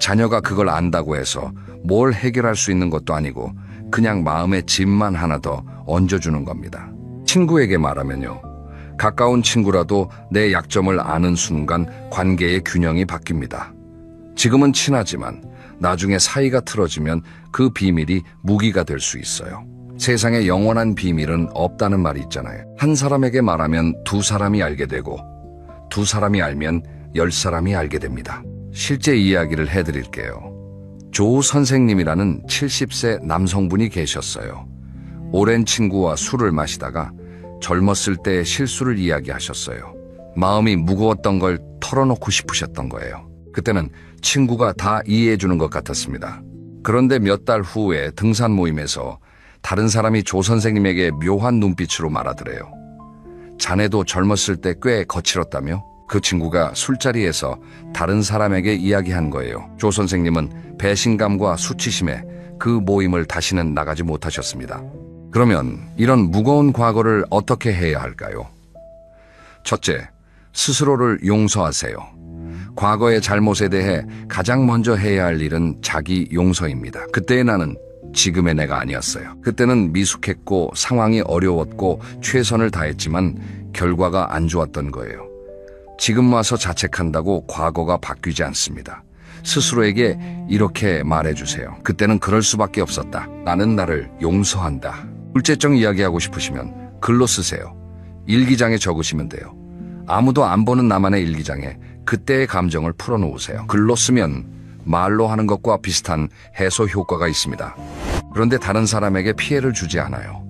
S1: 자녀가 그걸 안다고 해서 뭘 해결할 수 있는 것도 아니고 그냥 마음에 짐만 하나 더 얹어주는 겁니다. 친구에게 말하면요. 가까운 친구라도 내 약점을 아는 순간 관계의 균형이 바뀝니다. 지금은 친하지만 나중에 사이가 틀어지면 그 비밀이 무기가 될 수 있어요. 세상에 영원한 비밀은 없다는 말이 있잖아요. 한 사람에게 말하면 두 사람이 알게 되고 두 사람이 알면 10사람이 알게 됩니다. 실제 이야기를 해드릴게요. 조 선생님이라는 70세 남성분이 계셨어요. 오랜 친구와 술을 마시다가 젊었을 때의 실수를 이야기하셨어요. 마음이 무거웠던 걸 털어놓고 싶으셨던 거예요. 그때는 친구가 다 이해해주는 것 같았습니다. 그런데 몇 달 후에 등산 모임에서 다른 사람이 조 선생님에게 묘한 눈빛으로 말하더래요. 자네도 젊었을 때 꽤 거칠었다며? 그 친구가 술자리에서 다른 사람에게 이야기한 거예요. 조 선생님은 배신감과 수치심에 그 모임을 다시는 나가지 못하셨습니다. 그러면 이런 무거운 과거를 어떻게 해야 할까요? 첫째, 스스로를 용서하세요. 과거의 잘못에 대해 가장 먼저 해야 할 일은 자기 용서입니다. 그때의 나는 지금의 내가 아니었어요. 그때는 미숙했고 상황이 어려웠고 최선을 다했지만 결과가 안 좋았던 거예요. 지금 와서 자책한다고 과거가 바뀌지 않습니다. 스스로에게 이렇게 말해주세요. 그때는 그럴 수밖에 없었다. 나는 나를 용서한다. 둘째적 이야기하고 싶으시면 글로 쓰세요. 일기장에 적으시면 돼요. 아무도 안 보는 나만의 일기장에 그때의 감정을 풀어놓으세요. 글로 쓰면 말로 하는 것과 비슷한 해소 효과가 있습니다. 그런데 다른 사람에게 피해를 주지 않아요.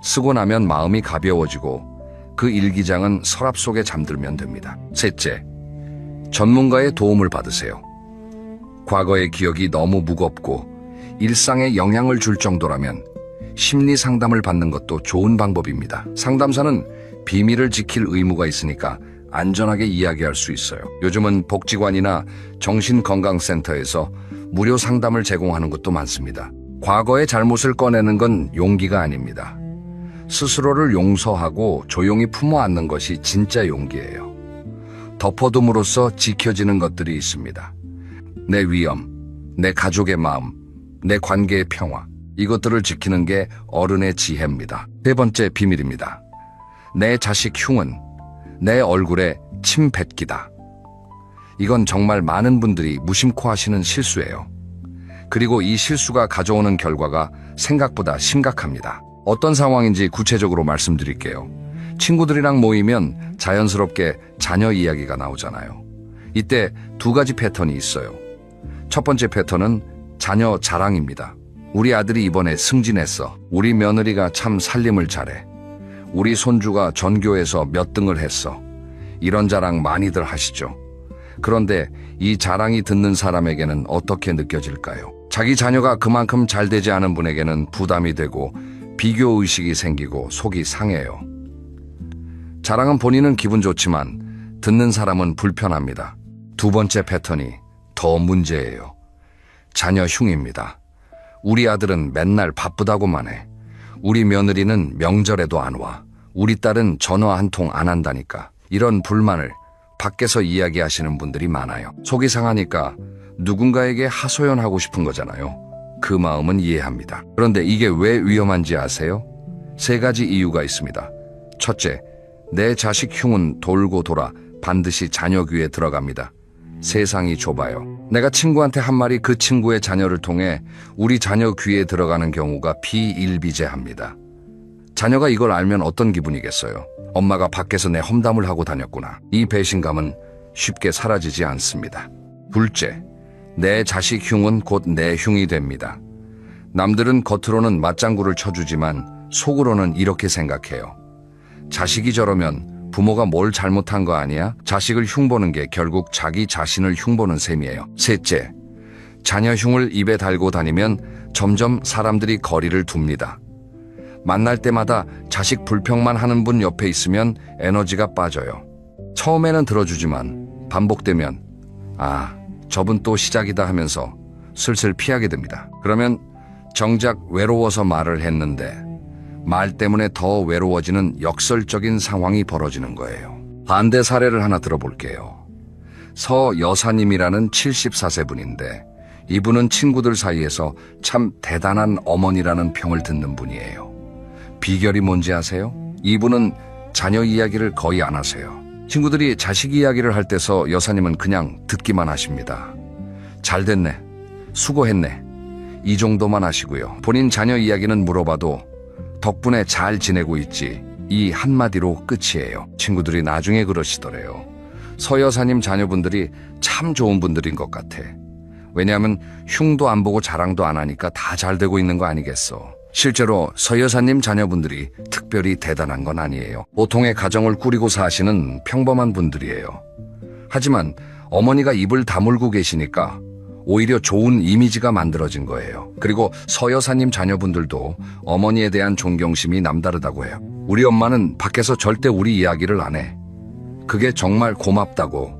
S1: 쓰고 나면 마음이 가벼워지고 그 일기장은 서랍 속에 잠들면 됩니다. 셋째, 전문가의 도움을 받으세요. 과거의 기억이 너무 무겁고 일상에 영향을 줄 정도라면 심리 상담을 받는 것도 좋은 방법입니다. 상담사는 비밀을 지킬 의무가 있으니까 안전하게 이야기할 수 있어요. 요즘은 복지관이나 정신건강센터에서 무료 상담을 제공하는 것도 많습니다. 과거의 잘못을 꺼내는 건 용기가 아닙니다. 스스로를 용서하고 조용히 품어 안는 것이 진짜 용기예요. 덮어둠으로써 지켜지는 것들이 있습니다. 내 위험, 내 가족의 마음, 내 관계의 평화, 이것들을 지키는 게 어른의 지혜입니다. 세 번째 비밀입니다. 내 자식 흉은 내 얼굴에 침 뱉기다. 이건 정말 많은 분들이 무심코 하시는 실수예요. 그리고 이 실수가 가져오는 결과가 생각보다 심각합니다. 어떤 상황인지 구체적으로 말씀드릴게요. 친구들이랑 모이면 자연스럽게 자녀 이야기가 나오잖아요. 이때 두 가지 패턴이 있어요. 첫 번째 패턴은 자녀 자랑입니다. 우리 아들이 이번에 승진했어. 우리 며느리가 참 살림을 잘해. 우리 손주가 전교에서 몇 등을 했어. 이런 자랑 많이들 하시죠. 그런데 이 자랑이 듣는 사람에게는 어떻게 느껴질까요? 자기 자녀가 그만큼 잘 되지 않은 분에게는 부담이 되고 비교의식이 생기고 속이 상해요. 자랑은 본인은 기분 좋지만 듣는 사람은 불편합니다. 두 번째 패턴이 더 문제예요. 자녀 흉입니다. 우리 아들은 맨날 바쁘다고만 해. 우리 며느리는 명절에도 안 와. 우리 딸은 전화 한 통 안 한다니까. 이런 불만을 밖에서 이야기하시는 분들이 많아요. 속이 상하니까 누군가에게 하소연하고 싶은 거잖아요. 그 마음은 이해합니다. 그런데 이게 왜 위험한지 아세요? 세 가지 이유가 있습니다. 첫째, 내 자식 흉은 돌고 돌아 반드시 자녀 귀에 들어갑니다. 세상이 좁아요. 내가 친구한테 한 말이 그 친구의 자녀를 통해 우리 자녀 귀에 들어가는 경우가 비일비재합니다. 자녀가 이걸 알면 어떤 기분이겠어요? 엄마가 밖에서 내 험담을 하고 다녔구나. 이 배신감은 쉽게 사라지지 않습니다. 둘째, 내 자식 흉은 곧 내 흉이 됩니다. 남들은 겉으로는 맞장구를 쳐주지만 속으로는 이렇게 생각해요. 자식이 저러면 부모가 뭘 잘못한 거 아니야? 자식을 흉보는 게 결국 자기 자신을 흉보는 셈이에요. 셋째, 자녀 흉을 입에 달고 다니면 점점 사람들이 거리를 둡니다. 만날 때마다 자식 불평만 하는 분 옆에 있으면 에너지가 빠져요. 처음에는 들어주지만 반복되면 저분 또 시작이다 하면서 슬슬 피하게 됩니다. 그러면 정작 외로워서 말을 했는데 말 때문에 더 외로워지는 역설적인 상황이 벌어지는 거예요. 반대 사례를 하나 들어볼게요. 서 여사님이라는 74세 분인데 이분은 친구들 사이에서 참 대단한 어머니라는 평을 듣는 분이에요. 비결이 뭔지 아세요? 이분은 자녀 이야기를 거의 안 하세요. 친구들이 자식 이야기를 할 때서 여사님은 그냥 듣기만 하십니다. 잘 됐네, 수고했네, 이 정도만 하시고요. 본인 자녀 이야기는 물어봐도 덕분에 잘 지내고 있지, 이 한마디로 끝이에요. 친구들이 나중에 그러시더래요. 서 여사님 자녀분들이 참 좋은 분들인 것 같아. 왜냐하면 흉도 안 보고 자랑도 안 하니까 다 잘 되고 있는 거 아니겠어. 실제로 서 여사님 자녀분들이 특별히 대단한 건 아니에요. 보통의 가정을 꾸리고 사시는 평범한 분들이에요. 하지만 어머니가 입을 다물고 계시니까 오히려 좋은 이미지가 만들어진 거예요. 그리고 서 여사님 자녀분들도 어머니에 대한 존경심이 남다르다고 해요. 우리 엄마는 밖에서 절대 우리 이야기를 안 해. 그게 정말 고맙다고.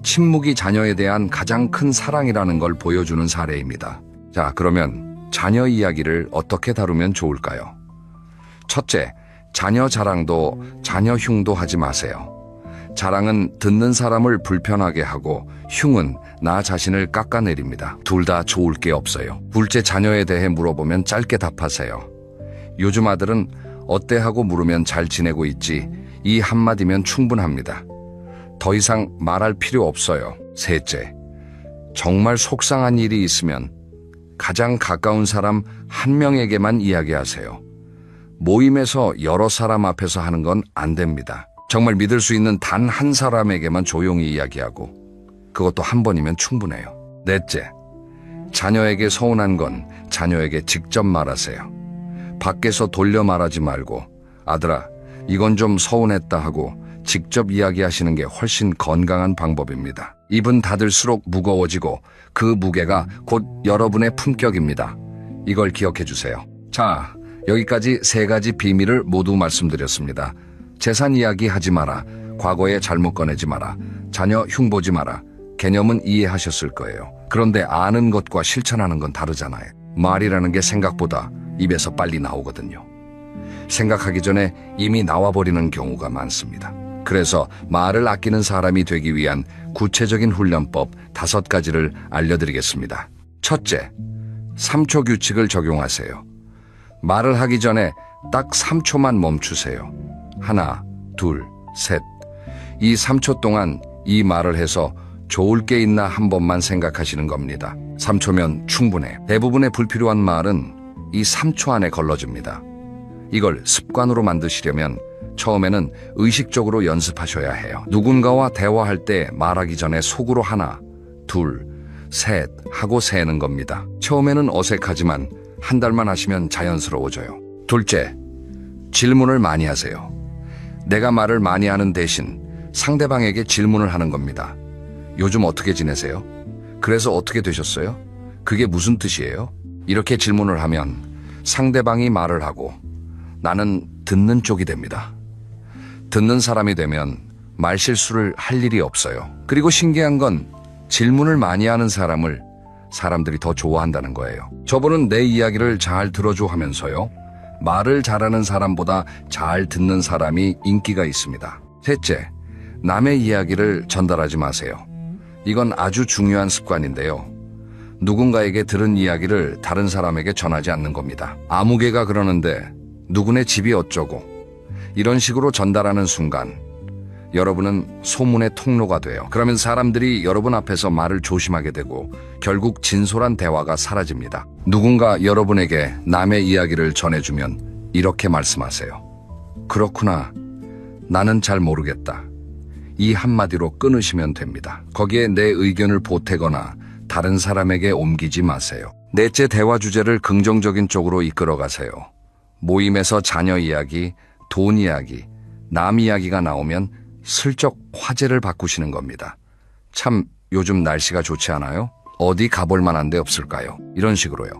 S1: 침묵이 자녀에 대한 가장 큰 사랑이라는 걸 보여주는 사례입니다. 자, 그러면 자녀 이야기를 어떻게 다루면 좋을까요? 첫째, 자녀 자랑도 자녀 흉도 하지 마세요. 자랑은 듣는 사람을 불편하게 하고 흉은 나 자신을 깎아내립니다. 둘 다 좋을 게 없어요. 둘째, 자녀에 대해 물어보면 짧게 답하세요. 요즘 아들은 어때 하고 물으면 잘 지내고 있지, 이 한마디면 충분합니다. 더 이상 말할 필요 없어요. 셋째, 정말 속상한 일이 있으면 가장 가까운 사람 한 명에게만 이야기하세요. 모임에서 여러 사람 앞에서 하는 건 안 됩니다. 정말 믿을 수 있는 단 한 사람에게만 조용히 이야기하고 그것도 한 번이면 충분해요. 넷째, 자녀에게 서운한 건 자녀에게 직접 말하세요. 밖에서 돌려 말하지 말고 아들아, 이건 좀 서운했다 하고 직접 이야기하시는 게 훨씬 건강한 방법입니다. 입은 닫을수록 무거워지고 그 무게가 곧 여러분의 품격입니다. 이걸 기억해 주세요. 자, 여기까지 3가지 비밀을 모두 말씀드렸습니다. 재산 이야기 하지 마라, 과거에 잘못 꺼내지 마라, 자녀 흉보지 마라. 개념은 이해하셨을 거예요. 그런데 아는 것과 실천하는 건 다르잖아요. 말이라는 게 생각보다 입에서 빨리 나오거든요. 생각하기 전에 이미 나와버리는 경우가 많습니다. 그래서 말을 아끼는 사람이 되기 위한 구체적인 훈련법 5가지를 알려드리겠습니다. 첫째, 3초 규칙을 적용하세요. 말을 하기 전에 딱 3초만 멈추세요. 하나, 둘, 셋. 이 3초 동안 이 말을 해서 좋을 게 있나 한 번만 생각하시는 겁니다. 3초면 충분해. 대부분의 불필요한 말은 이 3초 안에 걸러집니다. 이걸 습관으로 만드시려면 처음에는 의식적으로 연습하셔야 해요. 누군가와 대화할 때 말하기 전에 속으로 하나, 둘, 셋 하고 세는 겁니다. 처음에는 어색하지만 한 달만 하시면 자연스러워져요. 둘째, 질문을 많이 하세요. 내가 말을 많이 하는 대신 상대방에게 질문을 하는 겁니다. 요즘 어떻게 지내세요? 그래서 어떻게 되셨어요? 그게 무슨 뜻이에요? 이렇게 질문을 하면 상대방이 말을 하고 나는 듣는 쪽이 됩니다. 듣는 사람이 되면 말실수를 할 일이 없어요. 그리고 신기한 건 질문을 많이 하는 사람을 사람들이 더 좋아한다는 거예요. 저분은 내 이야기를 잘 들어줘 하면서요, 말을 잘하는 사람보다 잘 듣는 사람이 인기가 있습니다. 셋째, 남의 이야기를 전달하지 마세요. 이건 아주 중요한 습관인데요. 누군가에게 들은 이야기를 다른 사람에게 전하지 않는 겁니다. 아무개가 그러는데 누구네 집이 어쩌고 이런 식으로 전달하는 순간 여러분은 소문의 통로가 돼요. 그러면 사람들이 여러분 앞에서 말을 조심하게 되고 결국 진솔한 대화가 사라집니다. 누군가 여러분에게 남의 이야기를 전해주면 이렇게 말씀하세요. 그렇구나. 나는 잘 모르겠다. 이 한마디로 끊으시면 됩니다. 거기에 내 의견을 보태거나 다른 사람에게 옮기지 마세요. 넷째, 대화 주제를 긍정적인 쪽으로 이끌어 가세요. 모임에서 자녀 이야기, 돈 이야기, 남 이야기가 나오면 슬쩍 화제를 바꾸시는 겁니다. 참, 요즘 날씨가 좋지 않아요? 어디 가볼 만한 데 없을까요? 이런 식으로요.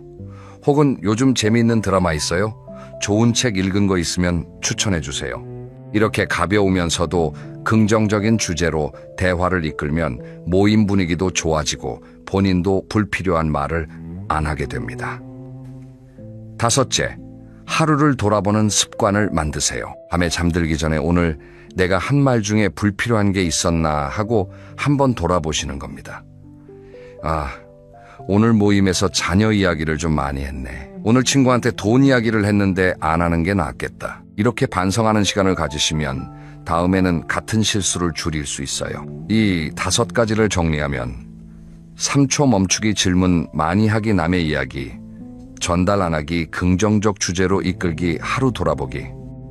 S1: 혹은 요즘 재미있는 드라마 있어요? 좋은 책 읽은 거 있으면 추천해 주세요. 이렇게 가벼우면서도 긍정적인 주제로 대화를 이끌면 모임 분위기도 좋아지고 본인도 불필요한 말을 안 하게 됩니다. 다섯째, 하루를 돌아보는 습관을 만드세요. 밤에 잠들기 전에 오늘 내가 한 말 중에 불필요한 게 있었나 하고 한번 돌아보시는 겁니다. 오늘 모임에서 자녀 이야기를 좀 많이 했네. 오늘 친구한테 돈 이야기를 했는데 안 하는 게 낫겠다. 이렇게 반성하는 시간을 가지시면 다음에는 같은 실수를 줄일 수 있어요. 이 5가지를 정리하면 3초 멈추기, 질문 많이 하기, 남의 이야기, 전달 안 하기, 긍정적 주제로 이끌기, 하루 돌아보기.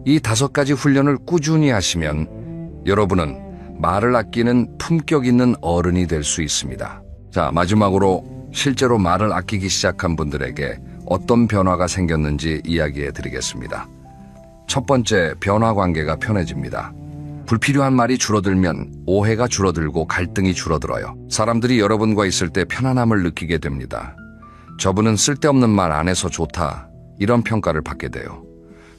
S1: 이 5가지 훈련을 꾸준히 하시면 여러분은 말을 아끼는 품격 있는 어른이 될 수 있습니다. 자, 마지막으로 실제로 말을 아끼기 시작한 분들에게 어떤 변화가 생겼는지 이야기해 드리겠습니다. 첫 번째, 변화 관계가 편해집니다. 불필요한 말이 줄어들면 오해가 줄어들고 갈등이 줄어들어요. 사람들이 여러분과 있을 때 편안함을 느끼게 됩니다. 저분은 쓸데없는 말 안 해서 좋다, 이런 평가를 받게 돼요.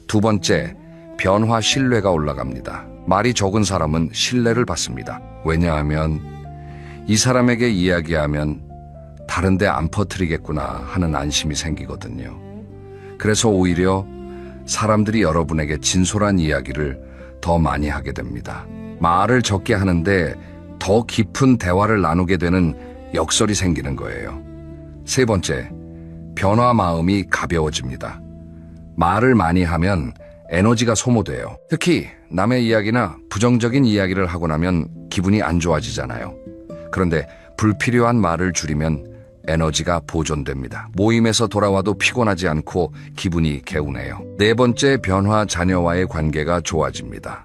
S1: 두 번째, 변화 신뢰가 올라갑니다. 말이 적은 사람은 신뢰를 받습니다. 왜냐하면 이 사람에게 이야기하면 다른데 안 퍼뜨리겠구나 하는 안심이 생기거든요. 그래서 오히려 사람들이 여러분에게 진솔한 이야기를 더 많이 하게 됩니다. 말을 적게 하는데 더 깊은 대화를 나누게 되는 역설이 생기는 거예요. 세 번째, 변화 마음이 가벼워집니다. 말을 많이 하면 에너지가 소모돼요. 특히 남의 이야기나 부정적인 이야기를 하고 나면 기분이 안 좋아지잖아요. 그런데 불필요한 말을 줄이면 에너지가 보존됩니다. 모임에서 돌아와도 피곤하지 않고 기분이 개운해요. 네 번째, 변화, 자녀와의 관계가 좋아집니다.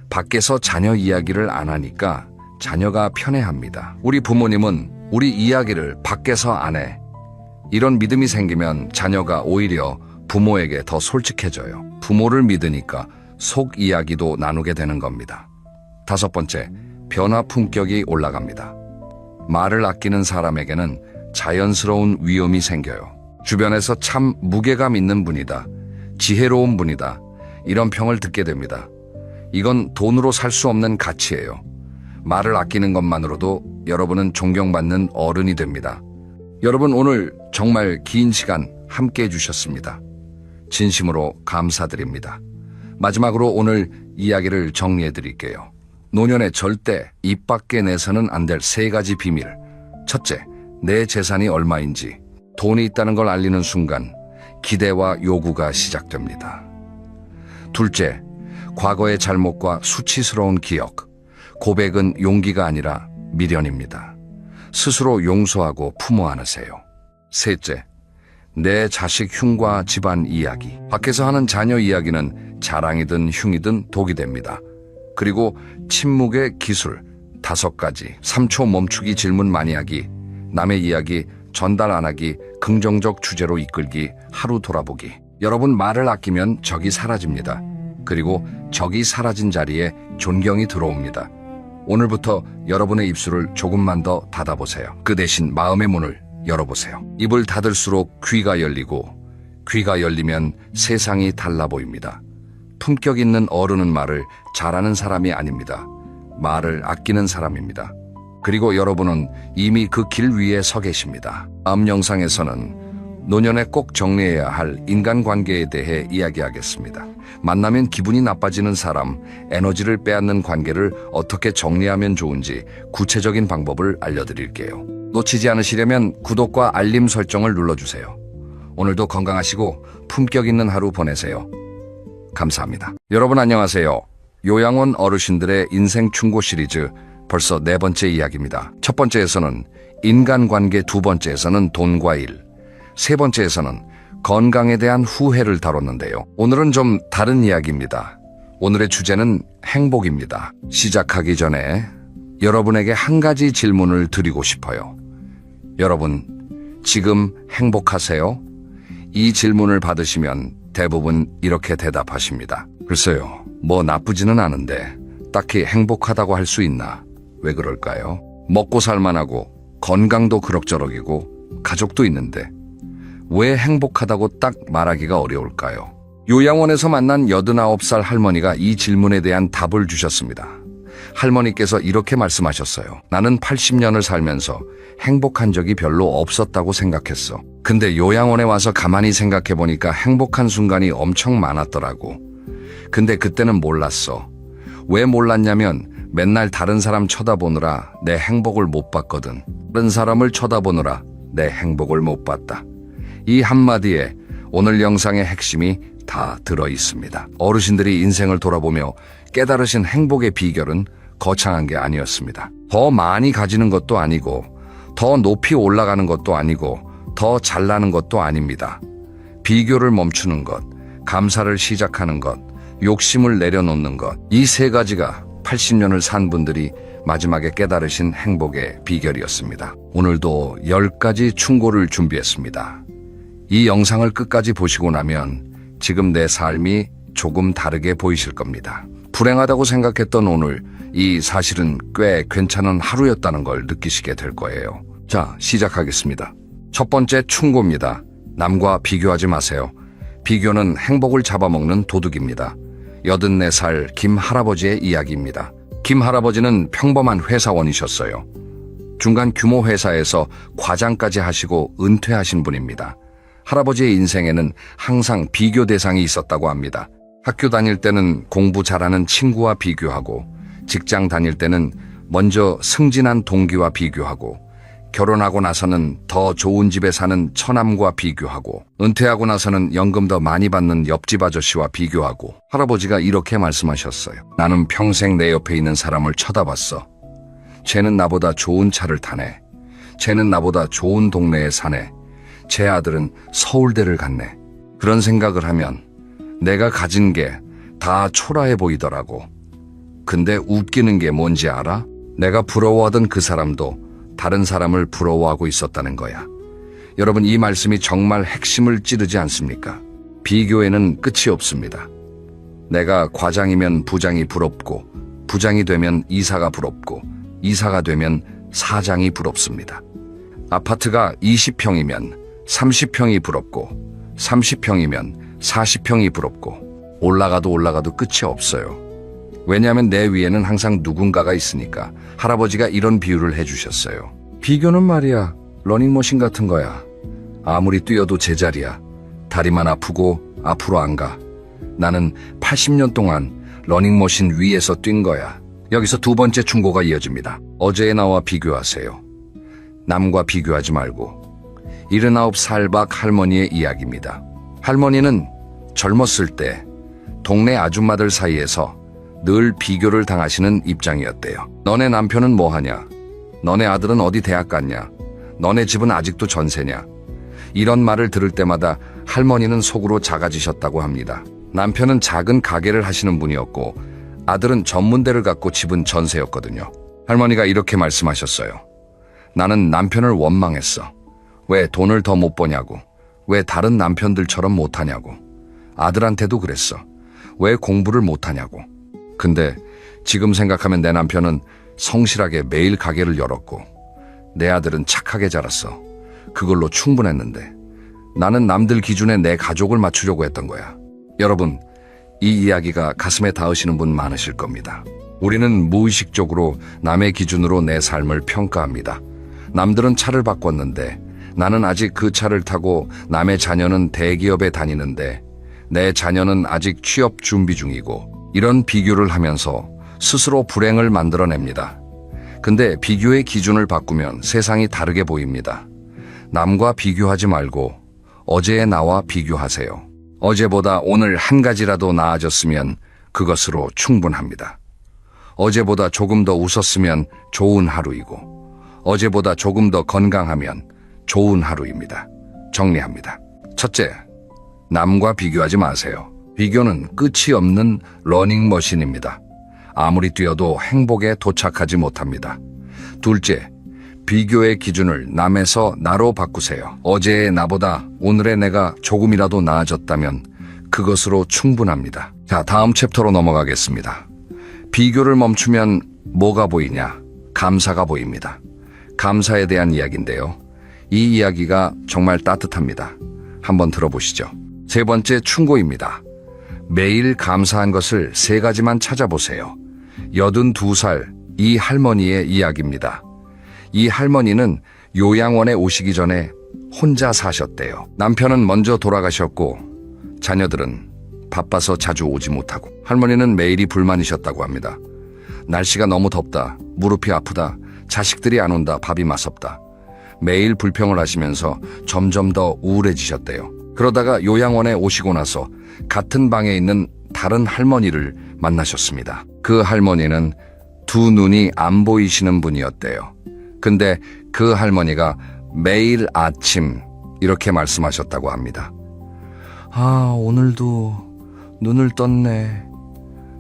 S1: 밖에서 자녀 이야기를 안 하니까 자녀가 편해합니다. 우리 부모님은 우리 이야기를 밖에서 안 해. 이런 믿음이 생기면 자녀가 오히려 부모에게 더 솔직해져요. 부모를 믿으니까 속 이야기도 나누게 되는 겁니다. 다섯 번째, 변화 품격이 올라갑니다. 말을 아끼는 사람에게는 자연스러운 위엄이 생겨요. 주변에서 참 무게감 있는 분이다, 지혜로운 분이다, 이런 평을 듣게 됩니다. 이건 돈으로 살 수 없는 가치예요. 말을 아끼는 것만으로도 여러분은 존경받는 어른이 됩니다. 여러분, 오늘 정말 긴 시간 함께 해주셨습니다. 진심으로 감사드립니다. 마지막으로 오늘 이야기를 정리해 드릴게요. 노년에 절대 입 밖에 내서는 안 될 3가지 비밀. 첫째, 내 재산이 얼마인지. 돈이 있다는 걸 알리는 순간 기대와 요구가 시작됩니다. 둘째, 과거의 잘못과 수치스러운 기억. 고백은 용기가 아니라 미련입니다. 스스로 용서하고 품어 안으세요. 셋째, 내 자식 흉과 집안 이야기. 밖에서 하는 자녀 이야기는 자랑이든 흉이든 독이 됩니다. 그리고 침묵의 기술 5가지. 3초 멈추기, 질문 많이 하기, 남의 이야기 전달 안 하기, 긍정적 주제로 이끌기, 하루 돌아보기. 여러분, 말을 아끼면 적이 사라집니다. 그리고 적이 사라진 자리에 존경이 들어옵니다. 오늘부터 여러분의 입술을 조금만 더 닫아보세요. 그 대신 마음의 문을 열어보세요. 입을 닫을수록 귀가 열리고, 귀가 열리면 세상이 달라 보입니다. 품격 있는 어른은 말을 잘하는 사람이 아닙니다. 말을 아끼는 사람입니다. 그리고 여러분은 이미 그 길 위에 서 계십니다. 다음 영상에서는 노년에 꼭 정리해야 할 인간관계에 대해 이야기하겠습니다. 만나면 기분이 나빠지는 사람, 에너지를 빼앗는 관계를 어떻게 정리하면 좋은지 구체적인 방법을 알려드릴게요. 놓치지 않으시려면 구독과 알림 설정을 눌러주세요. 오늘도 건강하시고 품격 있는 하루 보내세요. 감사합니다. 여러분 안녕하세요. 요양원 어르신들의 인생 충고 시리즈 벌써 4번째 이야기입니다. 첫 번째에서는 인간관계, 두 번째에서는 돈과 일, 세 번째에서는 건강에 대한 후회를 다뤘는데요. 오늘은 좀 다른 이야기입니다. 오늘의 주제는 행복입니다. 시작하기 전에 여러분에게 한 가지 질문을 드리고 싶어요. 여러분, 지금 행복하세요? 이 질문을 받으시면 대부분 이렇게 대답하십니다. 글쎄요, 뭐 나쁘지는 않은데 딱히 행복하다고 할 수 있나? 왜 그럴까요? 먹고 살만하고 건강도 그럭저럭이고 가족도 있는데 왜 행복하다고 딱 말하기가 어려울까요? 요양원에서 만난 89살 할머니가 이 질문에 대한 답을 주셨습니다. 할머니께서 이렇게 말씀하셨어요. 나는 80년을 살면서 행복한 적이 별로 없었다고 생각했어. 근데 요양원에 와서 가만히 생각해보니까 행복한 순간이 엄청 많았더라고. 근데 그때는 몰랐어. 왜 몰랐냐면 맨날 다른 사람 쳐다보느라 내 행복을 못 봤거든. 다른 사람을 쳐다보느라 내 행복을 못 봤다. 이 한마디에 오늘 영상의 핵심이 다 들어 있습니다. 어르신들이 인생을 돌아보며 깨달으신 행복의 비결은 거창한 게 아니었습니다. 더 많이 가지는 것도 아니고 더 높이 올라가는 것도 아니고 더 잘나는 것도 아닙니다. 비교를 멈추는 것, 감사를 시작하는 것, 욕심을 내려놓는 것, 이 세 가지가 80년을 산 분들이 마지막에 깨달으신 행복의 비결이었습니다. 오늘도 10가지 충고를 준비했습니다. 이 영상을 끝까지 보시고 나면 지금 내 삶이 조금 다르게 보이실 겁니다. 불행하다고 생각했던 오늘, 이 사실은 꽤 괜찮은 하루였다는 걸 느끼시게 될 거예요. 자, 시작하겠습니다. 첫 번째 충고입니다. 남과 비교하지 마세요. 비교는 행복을 잡아먹는 도둑입니다. 84살 김 할아버지의 이야기입니다. 김 할아버지는 평범한 회사원이셨어요. 중간 규모 회사에서 과장까지 하시고 은퇴하신 분입니다. 할아버지의 인생에는 항상 비교 대상이 있었다고 합니다. 학교 다닐 때는 공부 잘하는 친구와 비교하고, 직장 다닐 때는 먼저 승진한 동기와 비교하고, 결혼하고 나서는 더 좋은 집에 사는 처남과 비교하고, 은퇴하고 나서는 연금 더 많이 받는 옆집 아저씨와 비교하고. 할아버지가 이렇게 말씀하셨어요. 나는 평생 내 옆에 있는 사람을 쳐다봤어. 쟤는 나보다 좋은 차를 타네. 쟤는 나보다 좋은 동네에 사네. 제 아들은 서울대를 갔네. 그런 생각을 하면 내가 가진 게 다 초라해 보이더라고. 근데 웃기는 게 뭔지 알아? 내가 부러워하던 그 사람도 다른 사람을 부러워하고 있었다는 거야. 여러분, 이 말씀이 정말 핵심을 찌르지 않습니까? 비교에는 끝이 없습니다. 내가 과장이면 부장이 부럽고, 부장이 되면 이사가 부럽고, 이사가 되면 사장이 부럽습니다. 아파트가 20평이면 30평이 부럽고, 30평이면 40평이 부럽고, 올라가도 끝이 없어요. 왜냐하면 내 위에는 항상 누군가가 있으니까. 할아버지가 이런 비유를 해주셨어요. 비교는 말이야, 러닝머신 같은 거야. 아무리 뛰어도 제자리야. 다리만 아프고 앞으로 안 가. 나는 80년 동안 러닝머신 위에서 뛴 거야. 여기서 두 번째 충고가 이어집니다. 어제의 나와 비교하세요. 남과 비교하지 말고. 79살 박 할머니의 이야기입니다. 할머니는 젊었을 때 동네 아줌마들 사이에서 늘 비교를 당하시는 입장이었대요. 너네 남편은 뭐 하냐? 너네 아들은 어디 대학 갔냐? 너네 집은 아직도 전세냐? 이런 말을 들을 때마다 할머니는 속으로 작아지셨다고 합니다. 남편은 작은 가게를 하시는 분이었고 아들은 전문대를 갖고 집은 전세였거든요. 할머니가 이렇게 말씀하셨어요. 나는 남편을 원망했어. 왜 돈을 더 못 버냐고. 왜 다른 남편들처럼 못하냐고. 아들한테도 그랬어. 왜 공부를 못하냐고. 근데 지금 생각하면 내 남편은 성실하게 매일 가게를 열었고 내 아들은 착하게 자랐어. 그걸로 충분했는데 나는 남들 기준에 내 가족을 맞추려고 했던 거야. 여러분, 이 이야기가 가슴에 닿으시는 분 많으실 겁니다. 우리는 무의식적으로 남의 기준으로 내 삶을 평가합니다. 남들은 차를 바꿨는데 나는 아직 그 차를 타고 남의 자녀는 대기업에 다니는데 내 자녀는 아직 취업 준비 중이고, 이런 비교를 하면서 스스로 불행을 만들어냅니다. 근데 비교의 기준을 바꾸면 세상이 다르게 보입니다. 남과 비교하지 말고 어제의 나와 비교하세요. 어제보다 오늘 한 가지라도 나아졌으면 그것으로 충분합니다. 어제보다 조금 더 웃었으면 좋은 하루이고, 어제보다 조금 더 건강하면 좋은 하루입니다. 정리합니다. 첫째, 남과 비교하지 마세요. 비교는 끝이 없는 러닝머신입니다. 아무리 뛰어도 행복에 도착하지 못합니다. 둘째, 비교의 기준을 남에서 나로 바꾸세요. 어제의 나보다 오늘의 내가 조금이라도 나아졌다면 그것으로 충분합니다. 자, 다음 챕터로 넘어가겠습니다. 비교를 멈추면 뭐가 보이냐? 감사가 보입니다. 감사에 대한 이야기인데요. 이 이야기가 정말 따뜻합니다. 한번 들어보시죠. 세 번째 충고입니다. 매일 감사한 것을 3가지만 찾아보세요. 82살 이 할머니의 이야기입니다. 이 할머니는 요양원에 오시기 전에 혼자 사셨대요. 남편은 먼저 돌아가셨고 자녀들은 바빠서 자주 오지 못하고, 할머니는 매일이 불만이셨다고 합니다. 날씨가 너무 덥다, 무릎이 아프다, 자식들이 안 온다, 밥이 맛없다. 매일 불평을 하시면서 점점 더 우울해지셨대요. 그러다가 요양원에 오시고 나서 같은 방에 있는 다른 할머니를 만나셨습니다. 그 할머니는 두 눈이 안 보이시는 분이었대요. 근데 그 할머니가 매일 아침 이렇게 말씀하셨다고 합니다. 아, 오늘도 눈을 떴네.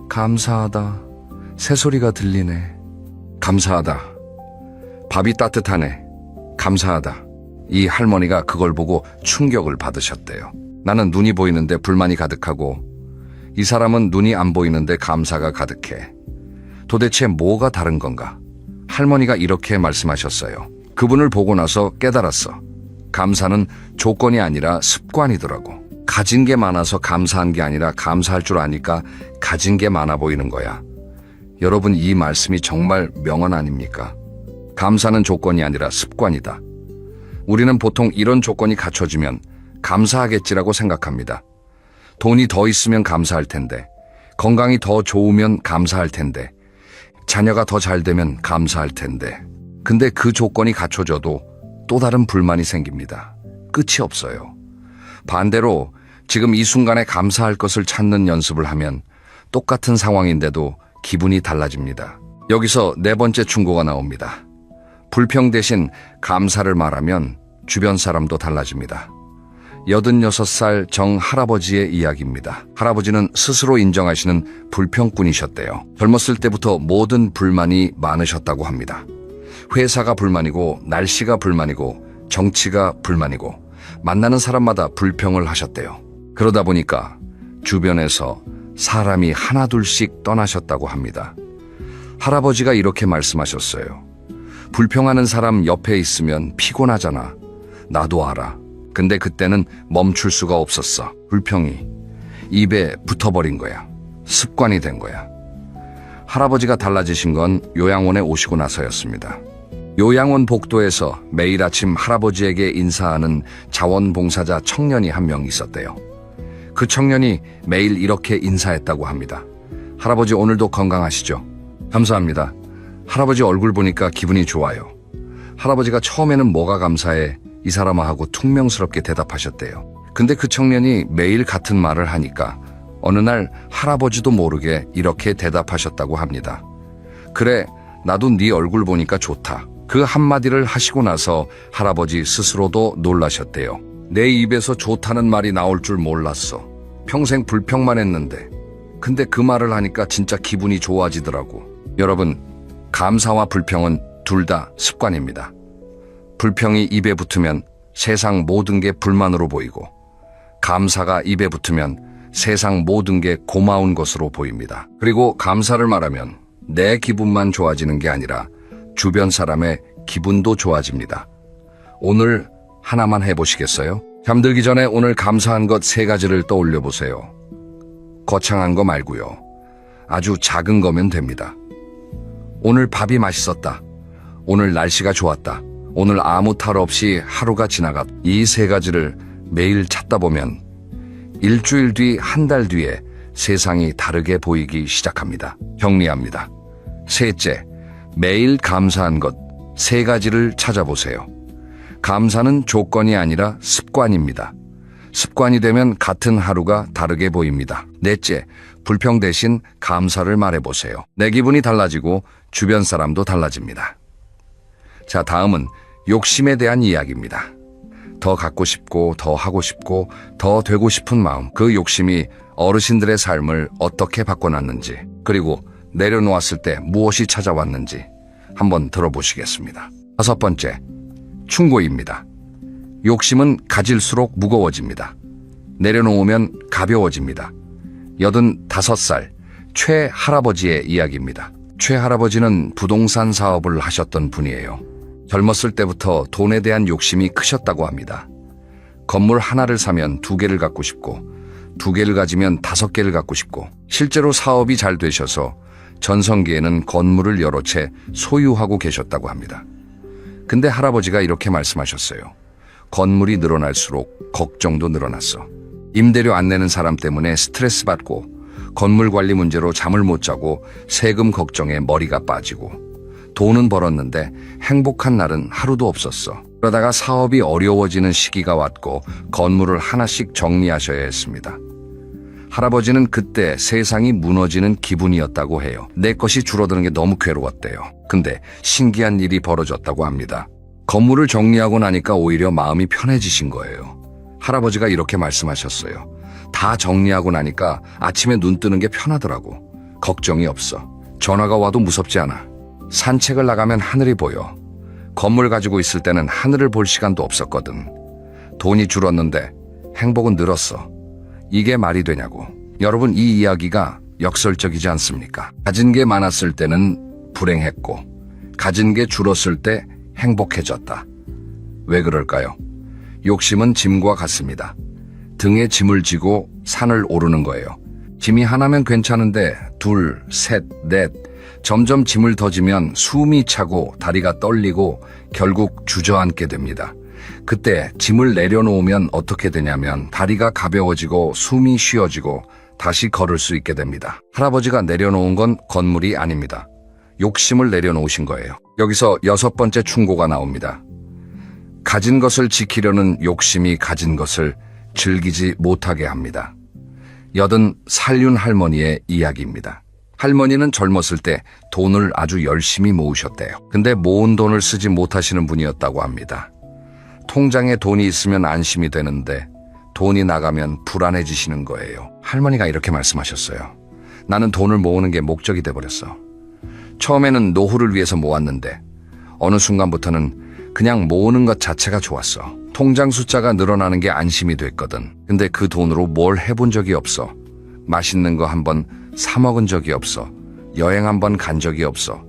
S1: 감사하다. 새소리가 들리네. 감사하다. 밥이 따뜻하네. 감사하다. 이 할머니가 그걸 보고 충격을 받으셨대요. 나는 눈이 보이는데 불만이 가득하고 이 사람은 눈이 안 보이는데 감사가 가득해. 도대체 뭐가 다른 건가? 할머니가 이렇게 말씀하셨어요. 그분을 보고 나서 깨달았어. 감사는 조건이 아니라 습관이더라고. 가진 게 많아서 감사한 게 아니라 감사할 줄 아니까 가진 게 많아 보이는 거야. 여러분, 이 말씀이 정말 명언 아닙니까? 감사는 조건이 아니라 습관이다. 우리는 보통 이런 조건이 갖춰지면 감사하겠지라고 생각합니다. 돈이 더 있으면 감사할 텐데, 건강이 더 좋으면 감사할 텐데, 자녀가 더 잘 되면 감사할 텐데. 근데 그 조건이 갖춰져도 또 다른 불만이 생깁니다. 끝이 없어요. 반대로 지금 이 순간에 감사할 것을 찾는 연습을 하면 똑같은 상황인데도 기분이 달라집니다. 여기서 4번째 충고가 나옵니다. 불평 대신 감사를 말하면 주변 사람도 달라집니다. 86살 정 할아버지의 이야기입니다. 할아버지는 스스로 인정하시는 불평꾼이셨대요. 젊었을 때부터 모든 불만이 많으셨다고 합니다. 회사가 불만이고, 날씨가 불만이고, 정치가 불만이고, 만나는 사람마다 불평을 하셨대요. 그러다 보니까 주변에서 사람이 하나둘씩 떠나셨다고 합니다. 할아버지가 이렇게 말씀하셨어요. 불평하는 사람 옆에 있으면 피곤하잖아. 나도 알아. 근데 그때는 멈출 수가 없었어. 불평이 입에 붙어버린 거야. 습관이 된 거야. 할아버지가 달라지신 건 요양원에 오시고 나서였습니다. 요양원 복도에서 매일 아침 할아버지에게 인사하는 자원봉사자 청년이 한 명 있었대요. 그 청년이 매일 이렇게 인사했다고 합니다. 할아버지, 오늘도 건강하시죠? 감사합니다. 할아버지 얼굴 보니까 기분이 좋아요. 할아버지가 처음에는 뭐가 감사해? 이 사람아 하고 퉁명스럽게 대답하셨대요. 근데 그 청년이 매일 같은 말을 하니까 어느 날 할아버지도 모르게 이렇게 대답하셨다고 합니다. 그래, 나도 네 얼굴 보니까 좋다. 그 한마디를 하시고 나서 할아버지 스스로도 놀라셨대요. 내 입에서 좋다는 말이 나올 줄 몰랐어. 평생 불평만 했는데. 근데 그 말을 하니까 진짜 기분이 좋아지더라고. 여러분, 감사와 불평은 둘 다 습관입니다. 불평이 입에 붙으면 세상 모든 게 불만으로 보이고, 감사가 입에 붙으면 세상 모든 게 고마운 것으로 보입니다. 그리고 감사를 말하면 내 기분만 좋아지는 게 아니라 주변 사람의 기분도 좋아집니다. 오늘 하나만 해보시겠어요? 잠들기 전에 오늘 감사한 것 3가지를 떠올려 보세요. 거창한 거 말고요. 아주 작은 거면 됩니다. 오늘 밥이 맛있었다. 오늘 날씨가 좋았다. 오늘 아무 탈 없이 하루가 지나갔다. 이 3가지를 매일 찾다 보면 일주일 뒤, 한 달 뒤에 세상이 다르게 보이기 시작합니다. 정리합니다. 셋째, 매일 감사한 것 3가지를 찾아보세요. 감사는 조건이 아니라 습관입니다. 습관이 되면 같은 하루가 다르게 보입니다. 넷째, 불평 대신 감사를 말해보세요. 내 기분이 달라지고 주변 사람도 달라집니다. 자, 다음은 욕심에 대한 이야기입니다. 더 갖고 싶고 더 하고 싶고 더 되고 싶은 마음, 그 욕심이 어르신들의 삶을 어떻게 바꿔놨는지, 그리고 내려놓았을 때 무엇이 찾아왔는지 한번 들어보시겠습니다. 5번째, 충고입니다. 욕심은 가질수록 무거워집니다. 내려놓으면 가벼워집니다. 85살 최 할아버지의 이야기입니다. 최 할아버지는 부동산 사업을 하셨던 분이에요. 젊었을 때부터 돈에 대한 욕심이 크셨다고 합니다. 건물 하나를 사면 2개를 갖고 싶고, 2개를 가지면 5개를 갖고 싶고, 실제로 사업이 잘 되셔서 전성기에는 건물을 여러 채 소유하고 계셨다고 합니다. 근데 할아버지가 이렇게 말씀하셨어요. 건물이 늘어날수록 걱정도 늘어났어. 임대료 안 내는 사람 때문에 스트레스 받고, 건물 관리 문제로 잠을 못 자고, 세금 걱정에 머리가 빠지고, 돈은 벌었는데 행복한 날은 하루도 없었어. 그러다가 사업이 어려워지는 시기가 왔고 건물을 하나씩 정리하셔야 했습니다. 할아버지는 그때 세상이 무너지는 기분이었다고 해요. 내 것이 줄어드는 게 너무 괴로웠대요. 근데 신기한 일이 벌어졌다고 합니다. 건물을 정리하고 나니까 오히려 마음이 편해지신 거예요. 할아버지가 이렇게 말씀하셨어요. 다 정리하고 나니까 아침에 눈 뜨는 게 편하더라고. 걱정이 없어. 전화가 와도 무섭지 않아. 산책을 나가면 하늘이 보여. 건물 가지고 있을 때는 하늘을 볼 시간도 없었거든. 돈이 줄었는데 행복은 늘었어. 이게 말이 되냐고. 여러분, 이 이야기가 역설적이지 않습니까? 가진 게 많았을 때는 불행했고, 가진 게 줄었을 때 행복해졌다. 왜 그럴까요? 욕심은 짐과 같습니다. 등에 짐을 지고 산을 오르는 거예요. 짐이 하나면 괜찮은데 둘, 셋, 넷, 점점 짐을 더 지면 숨이 차고 다리가 떨리고 결국 주저앉게 됩니다. 그때 짐을 내려놓으면 어떻게 되냐면 다리가 가벼워지고 숨이 쉬어지고 다시 걸을 수 있게 됩니다. 할아버지가 내려놓은 건 건물이 아닙니다. 욕심을 내려놓으신 거예요. 여기서 6번째 충고가 나옵니다. 가진 것을 지키려는 욕심이 가진 것을 즐기지 못하게 합니다. 80 할머니의 이야기입니다. 할머니는 젊었을 때 돈을 아주 열심히 모으셨대요. 근데 모은 돈을 쓰지 못하시는 분이었다고 합니다. 통장에 돈이 있으면 안심이 되는데 돈이 나가면 불안해지시는 거예요. 할머니가 이렇게 말씀하셨어요. 나는 돈을 모으는 게 목적이 돼버렸어. 처음에는 노후를 위해서 모았는데 어느 순간부터는 그냥 모으는 것 자체가 좋았어. 통장 숫자가 늘어나는 게 안심이 됐거든. 근데 그 돈으로 뭘 해본 적이 없어. 맛있는 거 한번 사 먹은 적이 없어. 여행 한번 간 적이 없어.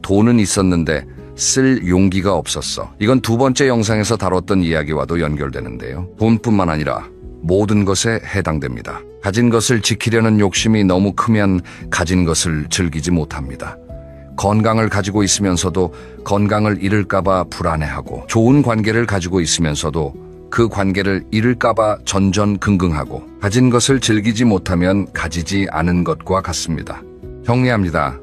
S1: 돈은 있었는데 쓸 용기가 없었어. 이건 2번째 영상에서 다뤘던 이야기와도 연결되는데요. 돈뿐만 아니라 모든 것에 해당됩니다. 가진 것을 지키려는 욕심이 너무 크면 가진 것을 즐기지 못합니다. 건강을 가지고 있으면서도 건강을 잃을까봐 불안해하고, 좋은 관계를 가지고 있으면서도 그 관계를 잃을까봐 전전긍긍하고, 가진 것을 즐기지 못하면 가지지 않은 것과 같습니다. 정리합니다.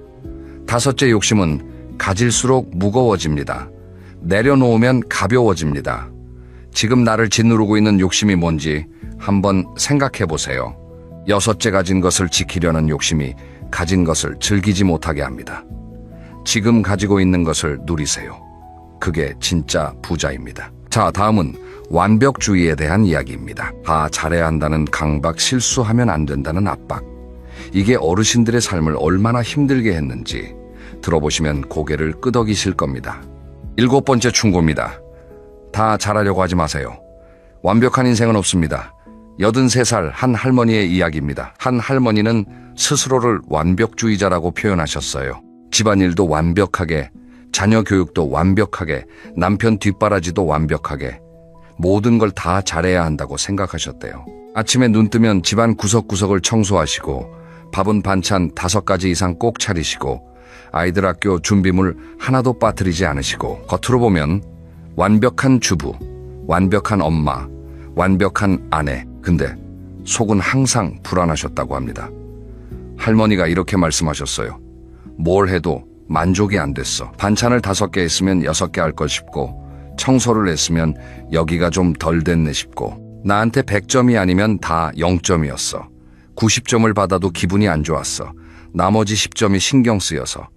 S1: 5째 욕심은 가질수록 무거워집니다. 내려놓으면 가벼워집니다. 지금 나를 짓누르고 있는 욕심이 뭔지 한번 생각해 보세요. 6째, 가진 것을 지키려는 욕심이 가진 것을 즐기지 못하게 합니다. 지금 가지고 있는 것을 누리세요. 그게 진짜 부자입니다. 자, 다음은 완벽주의에 대한 이야기입니다. 다 잘해야 한다는 강박, 실수하면 안 된다는 압박. 이게 어르신들의 삶을 얼마나 힘들게 했는지 들어보시면 고개를 끄덕이실 겁니다. 7번째 충고입니다. 다 잘하려고 하지 마세요. 완벽한 인생은 없습니다. 83살 한 할머니의 이야기입니다. 한 할머니는 스스로를 완벽주의자라고 표현하셨어요. 집안일도 완벽하게, 자녀 교육도 완벽하게, 남편 뒷바라지도 완벽하게, 모든 걸 다 잘해야 한다고 생각하셨대요. 아침에 눈 뜨면 집안 구석구석을 청소하시고, 밥은 반찬 5가지 이상 꼭 차리시고, 아이들 학교 준비물 하나도 빠뜨리지 않으시고, 겉으로 보면 완벽한 주부, 완벽한 엄마, 완벽한 아내. 근데 속은 항상 불안하셨다고 합니다. 할머니가 이렇게 말씀하셨어요. 뭘 해도 만족이 안 됐어. 반찬을 5개 했으면 6개 할 걸 싶고, 청소를 했으면 여기가 좀 덜 됐네 싶고, 나한테 100점이 아니면 다 0점이었어. 90점을 받아도 기분이 안 좋았어. 나머지 10점이 신경 쓰여서.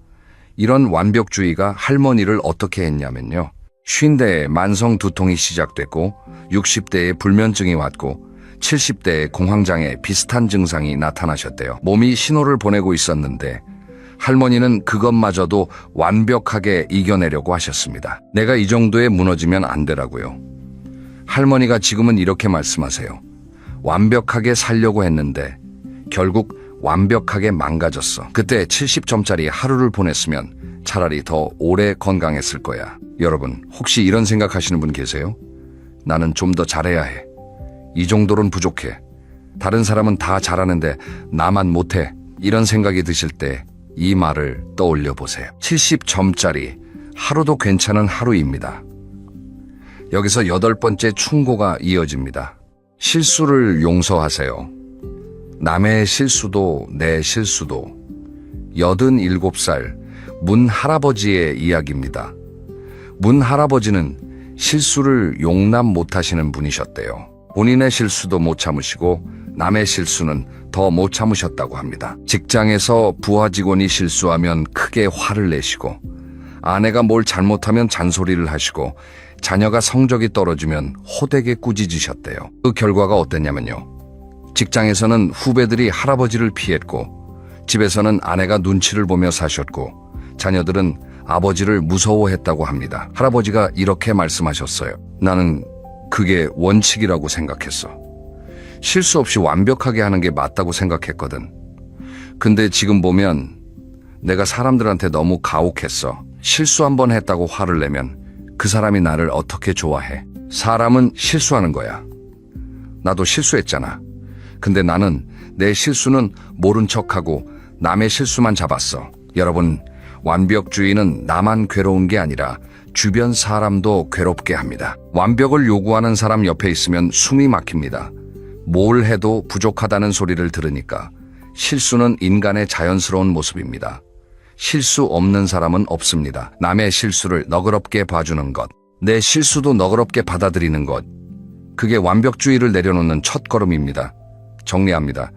S1: 이런 완벽주의가 할머니를 어떻게 했냐면요. 50대에 만성 두통이 시작됐고 60대에 불면증이 왔고 70대에 공황장애 비슷한 증상이 나타나셨대요. 몸이 신호를 보내고 있었는데 할머니는 그것마저도 완벽하게 이겨내려고 하셨습니다. 내가 이 정도에 무너지면 안 되라고요. 할머니가 지금은 이렇게 말씀하세요. 완벽하게 살려고 했는데 결국 완벽하게 망가졌어. 그때 70점짜리 하루를 보냈으면 차라리 더 오래 건강했을 거야. 여러분, 혹시 이런 생각하시는 분 계세요? 나는 좀 더 잘해야 해. 이 정도는 부족해. 다른 사람은 다 잘하는데 나만 못해. 이런 생각이 드실 때 이 말을 떠올려 보세요. 70점짜리 하루도 괜찮은 하루입니다. 여기서 8번째 충고가 이어집니다. 실수를 용서하세요. 남의 실수도 내 실수도. 87살 문 할아버지의 이야기입니다. 문 할아버지는 실수를 용납 못하시는 분이셨대요. 본인의 실수도 못 참으시고 남의 실수는 더 못 참으셨다고 합니다. 직장에서 부하 직원이 실수하면 크게 화를 내시고 아내가 뭘 잘못하면 잔소리를 하시고 자녀가 성적이 떨어지면 호되게 꾸짖으셨대요. 그 결과가 어땠냐면요. 직장에서는 후배들이 할아버지를 피했고 집에서는 아내가 눈치를 보며 사셨고 자녀들은 아버지를 무서워했다고 합니다. 할아버지가 이렇게 말씀하셨어요. 나는 그게 원칙이라고 생각했어. 실수 없이 완벽하게 하는 게 맞다고 생각했거든. 근데 지금 보면 내가 사람들한테 너무 가혹했어. 실수 한 번 했다고 화를 내면 그 사람이 나를 어떻게 좋아해. 사람은 실수하는 거야. 나도 실수했잖아. 근데 나는 내 실수는 모른 척하고 남의 실수만 잡았어. 여러분, 완벽주의는 나만 괴로운 게 아니라 주변 사람도 괴롭게 합니다. 완벽을 요구하는 사람 옆에 있으면 숨이 막힙니다. 뭘 해도 부족하다는 소리를 들으니까 실수는 인간의 자연스러운 모습입니다. 실수 없는 사람은 없습니다. 남의 실수를 너그럽게 봐주는 것, 내 실수도 너그럽게 받아들이는 것, 그게 완벽주의를 내려놓는 첫걸음입니다. 정리합니다.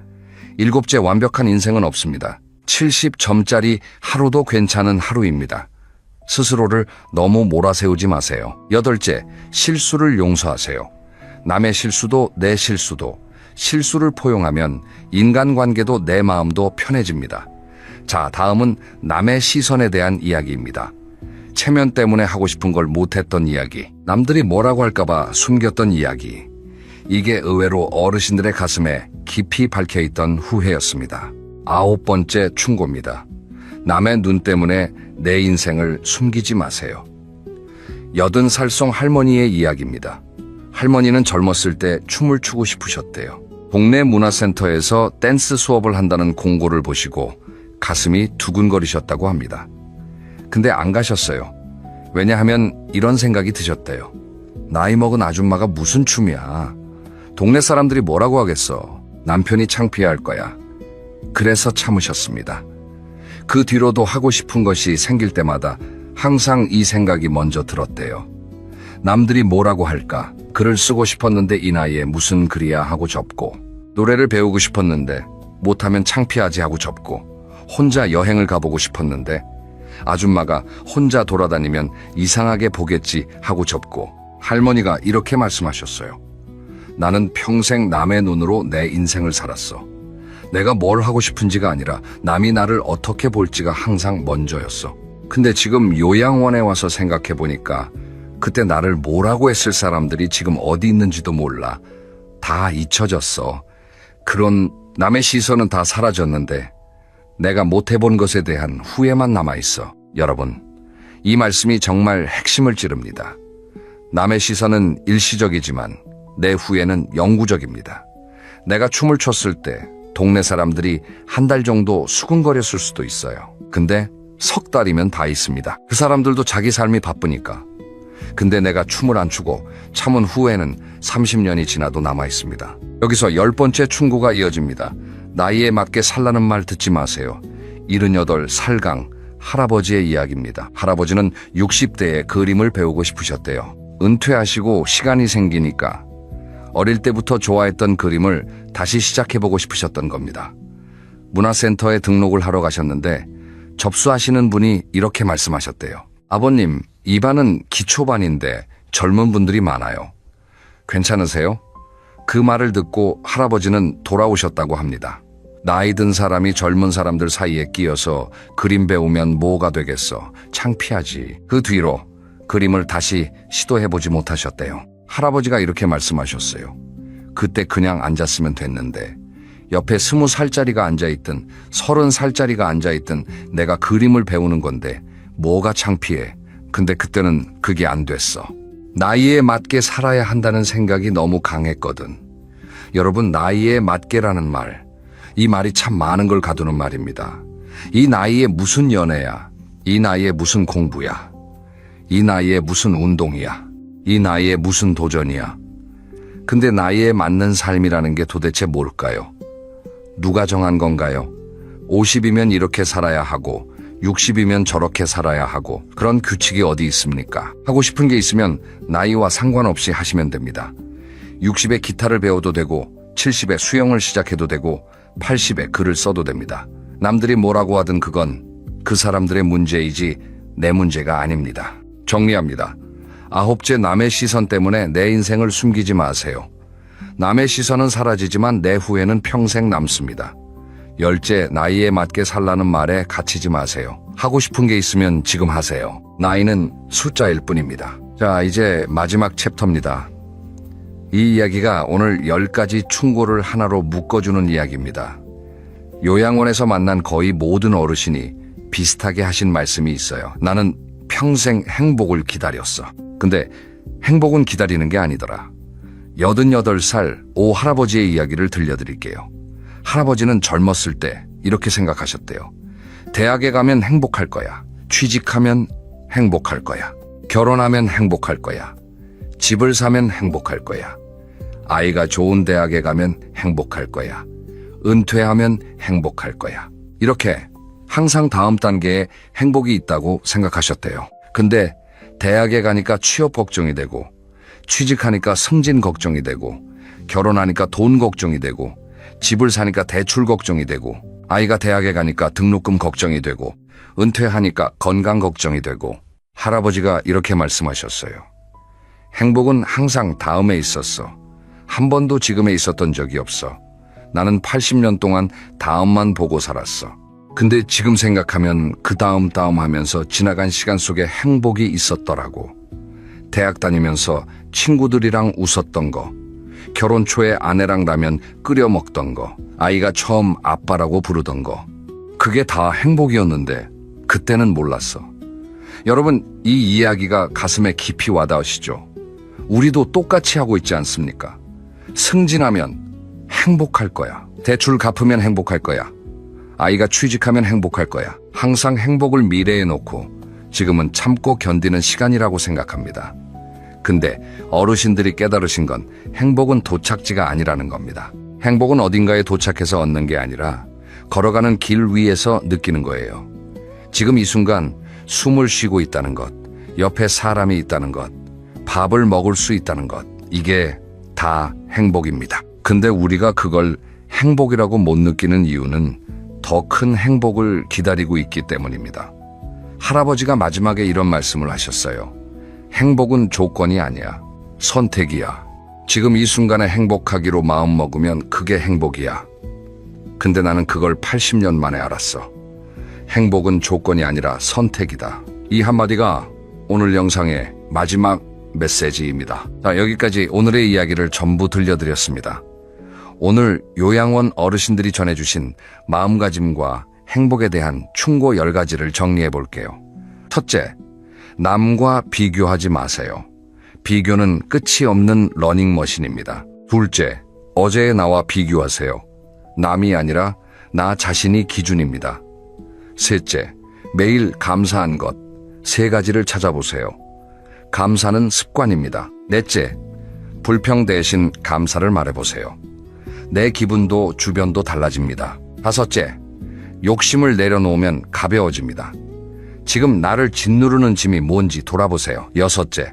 S1: 7째, 완벽한 인생은 없습니다. 70점짜리 하루도 괜찮은 하루입니다. 스스로를 너무 몰아세우지 마세요. 8째, 실수를 용서하세요. 남의 실수도 내 실수도. 실수를 포용하면 인간관계도 내 마음도 편해집니다. 자, 다음은 남의 시선에 대한 이야기입니다. 체면 때문에 하고 싶은 걸 못했던 이야기, 남들이 뭐라고 할까봐 숨겼던 이야기. 이게 의외로 어르신들의 가슴에 깊이 박혀있던 후회였습니다. 9번째 충고입니다. 남의 눈 때문에 내 인생을 숨기지 마세요. 80살성 할머니의 이야기입니다. 할머니는 젊었을 때 춤을 추고 싶으셨대요. 동네 문화센터에서 댄스 수업을 한다는 공고를 보시고 가슴이 두근거리셨다고 합니다. 근데 안 가셨어요. 왜냐하면 이런 생각이 드셨대요. 나이 먹은 아줌마가 무슨 춤이야. 동네 사람들이 뭐라고 하겠어. 남편이 창피할 거야. 그래서 참으셨습니다. 그 뒤로도 하고 싶은 것이 생길 때마다 항상 이 생각이 먼저 들었대요. 남들이 뭐라고 할까? 글을 쓰고 싶었는데 이 나이에 무슨 글이야 하고 접고, 노래를 배우고 싶었는데 못하면 창피하지 하고 접고, 혼자 여행을 가보고 싶었는데 아줌마가 혼자 돌아다니면 이상하게 보겠지 하고 접고. 할머니가 이렇게 말씀하셨어요. 나는 평생 남의 눈으로 내 인생을 살았어. 내가 뭘 하고 싶은지가 아니라 남이 나를 어떻게 볼지가 항상 먼저였어. 근데 지금 요양원에 와서 생각해보니까 그때 나를 뭐라고 했을 사람들이 지금 어디 있는지도 몰라. 다 잊혀졌어. 그런 남의 시선은 다 사라졌는데 내가 못해본 것에 대한 후회만 남아있어. 여러분, 이 말씀이 정말 핵심을 찌릅니다. 남의 시선은 일시적이지만 내 후회는 영구적입니다. 내가 춤을 췄을 때 동네 사람들이 한 달 정도 수근거렸을 수도 있어요. 근데 석 달이면 다 있습니다. 그 사람들도 자기 삶이 바쁘니까. 근데 내가 춤을 안 추고 참은 후회는 30년이 지나도 남아있습니다. 여기서 10번째 충고가 이어집니다. 나이에 맞게 살라는 말 듣지 마세요. 78 살강 할아버지의 이야기입니다. 할아버지는 60대에 그림을 배우고 싶으셨대요. 은퇴하시고 시간이 생기니까 어릴 때부터 좋아했던 그림을 다시 시작해보고 싶으셨던 겁니다. 문화센터에 등록을 하러 가셨는데 접수하시는 분이 이렇게 말씀하셨대요. 아버님, 이 반은 기초반인데 젊은 분들이 많아요. 괜찮으세요? 그 말을 듣고 할아버지는 돌아오셨다고 합니다. 나이 든 사람이 젊은 사람들 사이에 끼어서 그림 배우면 뭐가 되겠어. 창피하지. 그 뒤로 그림을 다시 시도해보지 못하셨대요. 할아버지가 이렇게 말씀하셨어요. 그때 그냥 앉았으면 됐는데 옆에 20살짜리가 앉아있든 30살짜리가 앉아있든 내가 그림을 배우는 건데 뭐가 창피해. 근데 그때는 그게 안 됐어. 나이에 맞게 살아야 한다는 생각이 너무 강했거든. 여러분, 나이에 맞게라는 말, 이 말이 참 많은 걸 가두는 말입니다. 이 나이에 무슨 연애야? 이 나이에 무슨 공부야? 이 나이에 무슨 운동이야? 이 나이에 무슨 도전이야? 근데 나이에 맞는 삶이라는 게 도대체 뭘까요? 누가 정한 건가요? 50이면 이렇게 살아야 하고 60이면 저렇게 살아야 하고 그런 규칙이 어디 있습니까? 하고 싶은 게 있으면 나이와 상관없이 하시면 됩니다. 60에 기타를 배워도 되고 70에 수영을 시작해도 되고 80에 글을 써도 됩니다. 남들이 뭐라고 하든 그건 그 사람들의 문제이지 내 문제가 아닙니다. 정리합니다. 9째, 남의 시선 때문에 내 인생을 숨기지 마세요. 남의 시선은 사라지지만 내 후회는 평생 남습니다. 10째, 나이에 맞게 살라는 말에 갇히지 마세요. 하고 싶은 게 있으면 지금 하세요. 나이는 숫자일 뿐입니다. 자, 이제 마지막 챕터입니다. 이 이야기가 오늘 10가지 충고를 하나로 묶어주는 이야기입니다. 요양원에서 만난 거의 모든 어르신이 비슷하게 하신 말씀이 있어요. 나는 평생 행복을 기다렸어. 근데 행복은 기다리는 게 아니더라. 88살 오 할아버지의 이야기를 들려드릴게요. 할아버지는 젊었을 때 이렇게 생각하셨대요. 대학에 가면 행복할 거야. 취직하면 행복할 거야. 결혼하면 행복할 거야. 집을 사면 행복할 거야. 아이가 좋은 대학에 가면 행복할 거야. 은퇴하면 행복할 거야. 이렇게 항상 다음 단계에 행복이 있다고 생각하셨대요. 근데 대학에 가니까 취업 걱정이 되고, 취직하니까 승진 걱정이 되고, 결혼하니까 돈 걱정이 되고, 집을 사니까 대출 걱정이 되고, 아이가 대학에 가니까 등록금 걱정이 되고, 은퇴하니까 건강 걱정이 되고. 할아버지가 이렇게 말씀하셨어요. 행복은 항상 다음에 있었어. 한 번도 지금에 있었던 적이 없어. 나는 80년 동안 다음만 보고 살았어. 근데 지금 생각하면 그 다음 하면서 지나간 시간 속에 행복이 있었더라고. 대학 다니면서 친구들이랑 웃었던 거, 결혼 초에 아내랑 라면 끓여 먹던 거, 아이가 처음 아빠라고 부르던 거, 그게 다 행복이었는데 그때는 몰랐어. 여러분, 이 이야기가 가슴에 깊이 와닿으시죠? 우리도 똑같이 하고 있지 않습니까? 승진하면 행복할 거야. 대출 갚으면 행복할 거야. 아이가 취직하면 행복할 거야. 항상 행복을 미래에 놓고 지금은 참고 견디는 시간이라고 생각합니다. 근데 어르신들이 깨달으신 건 행복은 도착지가 아니라는 겁니다. 행복은 어딘가에 도착해서 얻는 게 아니라 걸어가는 길 위에서 느끼는 거예요. 지금 이 순간 숨을 쉬고 있다는 것, 옆에 사람이 있다는 것, 밥을 먹을 수 있다는 것, 이게 다 행복입니다. 근데 우리가 그걸 행복이라고 못 느끼는 이유는 더 큰 행복을 기다리고 있기 때문입니다. 할아버지가 마지막에 이런 말씀을 하셨어요. 행복은 조건이 아니야. 선택이야. 지금 이 순간에 행복하기로 마음먹으면 그게 행복이야. 근데 나는 그걸 80년 만에 알았어. 행복은 조건이 아니라 선택이다. 이 한마디가 오늘 영상의 마지막 메시지입니다. 자, 여기까지 오늘의 이야기를 전부 들려드렸습니다. 오늘 요양원 어르신들이 전해주신 마음가짐과 행복에 대한 충고 10가지를 정리해 볼게요. 첫째, 남과 비교하지 마세요. 비교는 끝이 없는 러닝머신입니다. 둘째, 어제의 나와 비교하세요. 남이 아니라 나 자신이 기준입니다. 셋째, 매일 감사한 것 3가지를 찾아보세요. 감사는 습관입니다. 넷째, 불평 대신 감사를 말해보세요. 내 기분도 주변도 달라집니다. 다섯째, 욕심을 내려놓으면 가벼워집니다. 지금 나를 짓누르는 짐이 뭔지 돌아보세요. 여섯째,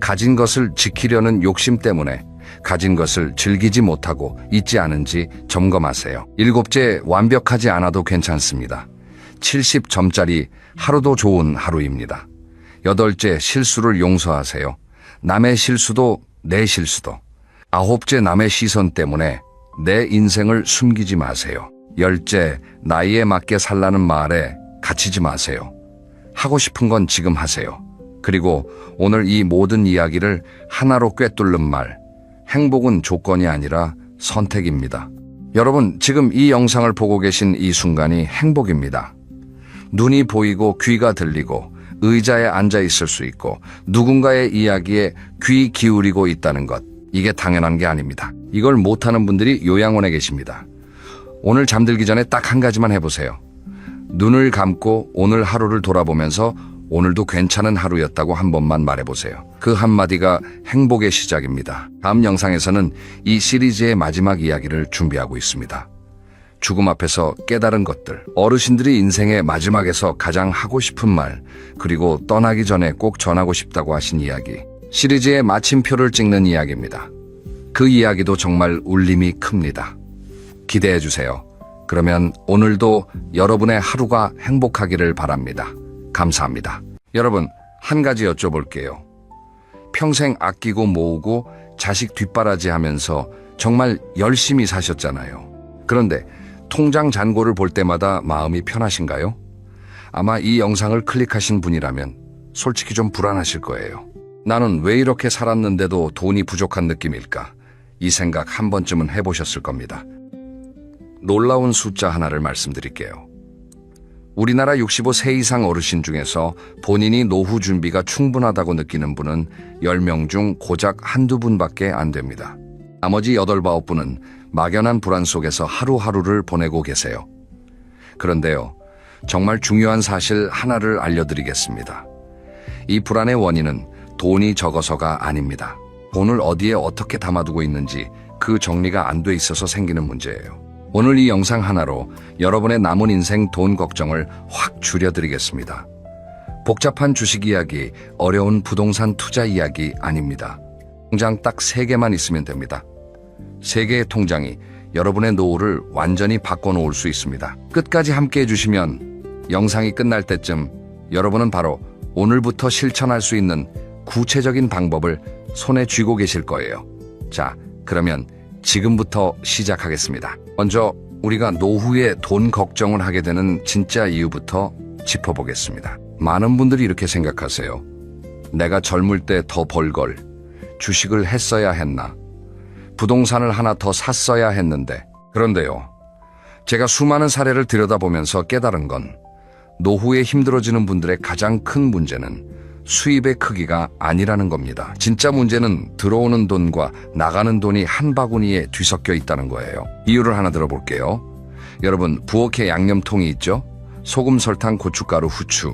S1: 가진 것을 지키려는 욕심 때문에 가진 것을 즐기지 못하고 있지 않은지 점검하세요. 일곱째, 완벽하지 않아도 괜찮습니다. 70점짜리 하루도 좋은 하루입니다. 8째, 실수를 용서하세요. 남의 실수도 내 실수도. 9째, 남의 시선 때문에 내 인생을 숨기지 마세요. 10째, 나이에 맞게 살라는 말에 갇히지 마세요. 하고 싶은 건 지금 하세요. 그리고 오늘 이 모든 이야기를 하나로 꿰뚫는 말, 행복은 조건이 아니라 선택입니다. 여러분, 지금 이 영상을 보고 계신 이 순간이 행복입니다. 눈이 보이고 귀가 들리고 의자에 앉아 있을 수 있고 누군가의 이야기에 귀 기울이고 있다는 것, 이게 당연한 게 아닙니다. 이걸 못하는 분들이 요양원에 계십니다. 오늘 잠들기 전에 딱 한 가지만 해보세요. 눈을 감고 오늘 하루를 돌아보면서 오늘도 괜찮은 하루였다고 한 번만 말해보세요. 그 한마디가 행복의 시작입니다. 다음 영상에서는 이 시리즈의 마지막 이야기를 준비하고 있습니다. 죽음 앞에서 깨달은 것들, 어르신들이 인생의 마지막에서 가장 하고 싶은 말, 그리고 떠나기 전에 꼭 전하고 싶다고 하신 이야기, 시리즈의 마침표를 찍는 이야기입니다. 그 이야기도 정말 울림이 큽니다. 기대해주세요. 그러면 오늘도 여러분의 하루가 행복하기를 바랍니다. 감사합니다. 여러분, 한 가지 여쭤볼게요. 평생 아끼고 모으고 자식 뒷바라지 하면서 정말 열심히 사셨잖아요. 그런데 통장 잔고를 볼 때마다 마음이 편하신가요? 아마 이 영상을 클릭하신 분이라면 솔직히 좀 불안하실 거예요. 나는 왜 이렇게 살았는데도 돈이 부족한 느낌일까? 이 생각 한 번쯤은 해보셨을 겁니다. 놀라운 숫자 하나를 말씀드릴게요. 우리나라 65세 이상 어르신 중에서 본인이 노후 준비가 충분하다고 느끼는 분은 10명 중 고작 한두 분밖에 안 됩니다. 나머지 8, 9분은 막연한 불안 속에서 하루하루를 보내고 계세요. 그런데요, 정말 중요한 사실 하나를 알려드리겠습니다. 이 불안의 원인은 돈이 적어서가 아닙니다. 돈을 어디에 어떻게 담아두고 있는지 그 정리가 안 돼 있어서 생기는 문제예요. 오늘 이 영상 하나로 여러분의 남은 인생 돈 걱정을 확 줄여드리겠습니다. 복잡한 주식 이야기, 어려운 부동산 투자 이야기 아닙니다. 통장 딱 3개만 있으면 됩니다. 3개의 통장이 여러분의 노후를 완전히 바꿔놓을 수 있습니다. 끝까지 함께 해주시면 영상이 끝날 때쯤 여러분은 바로 오늘부터 실천할 수 있는 구체적인 방법을 손에 쥐고 계실 거예요. 자, 그러면 지금부터 시작하겠습니다. 먼저 우리가 노후에 돈 걱정을 하게 되는 진짜 이유부터 짚어보겠습니다. 많은 분들이 이렇게 생각하세요. 내가 젊을 때 더 벌 걸, 주식을 했어야 했나, 부동산을 하나 더 샀어야 했는데. 그런데요, 제가 수많은 사례를 들여다보면서 깨달은 건 노후에 힘들어지는 분들의 가장 큰 문제는 수입의 크기가 아니라는 겁니다. 진짜 문제는 들어오는 돈과 나가는 돈이 한 바구니에 뒤섞여 있다는 거예요. 이유를 하나 들어볼게요. 여러분, 부엌에 양념통이 있죠? 소금, 설탕, 고춧가루, 후추.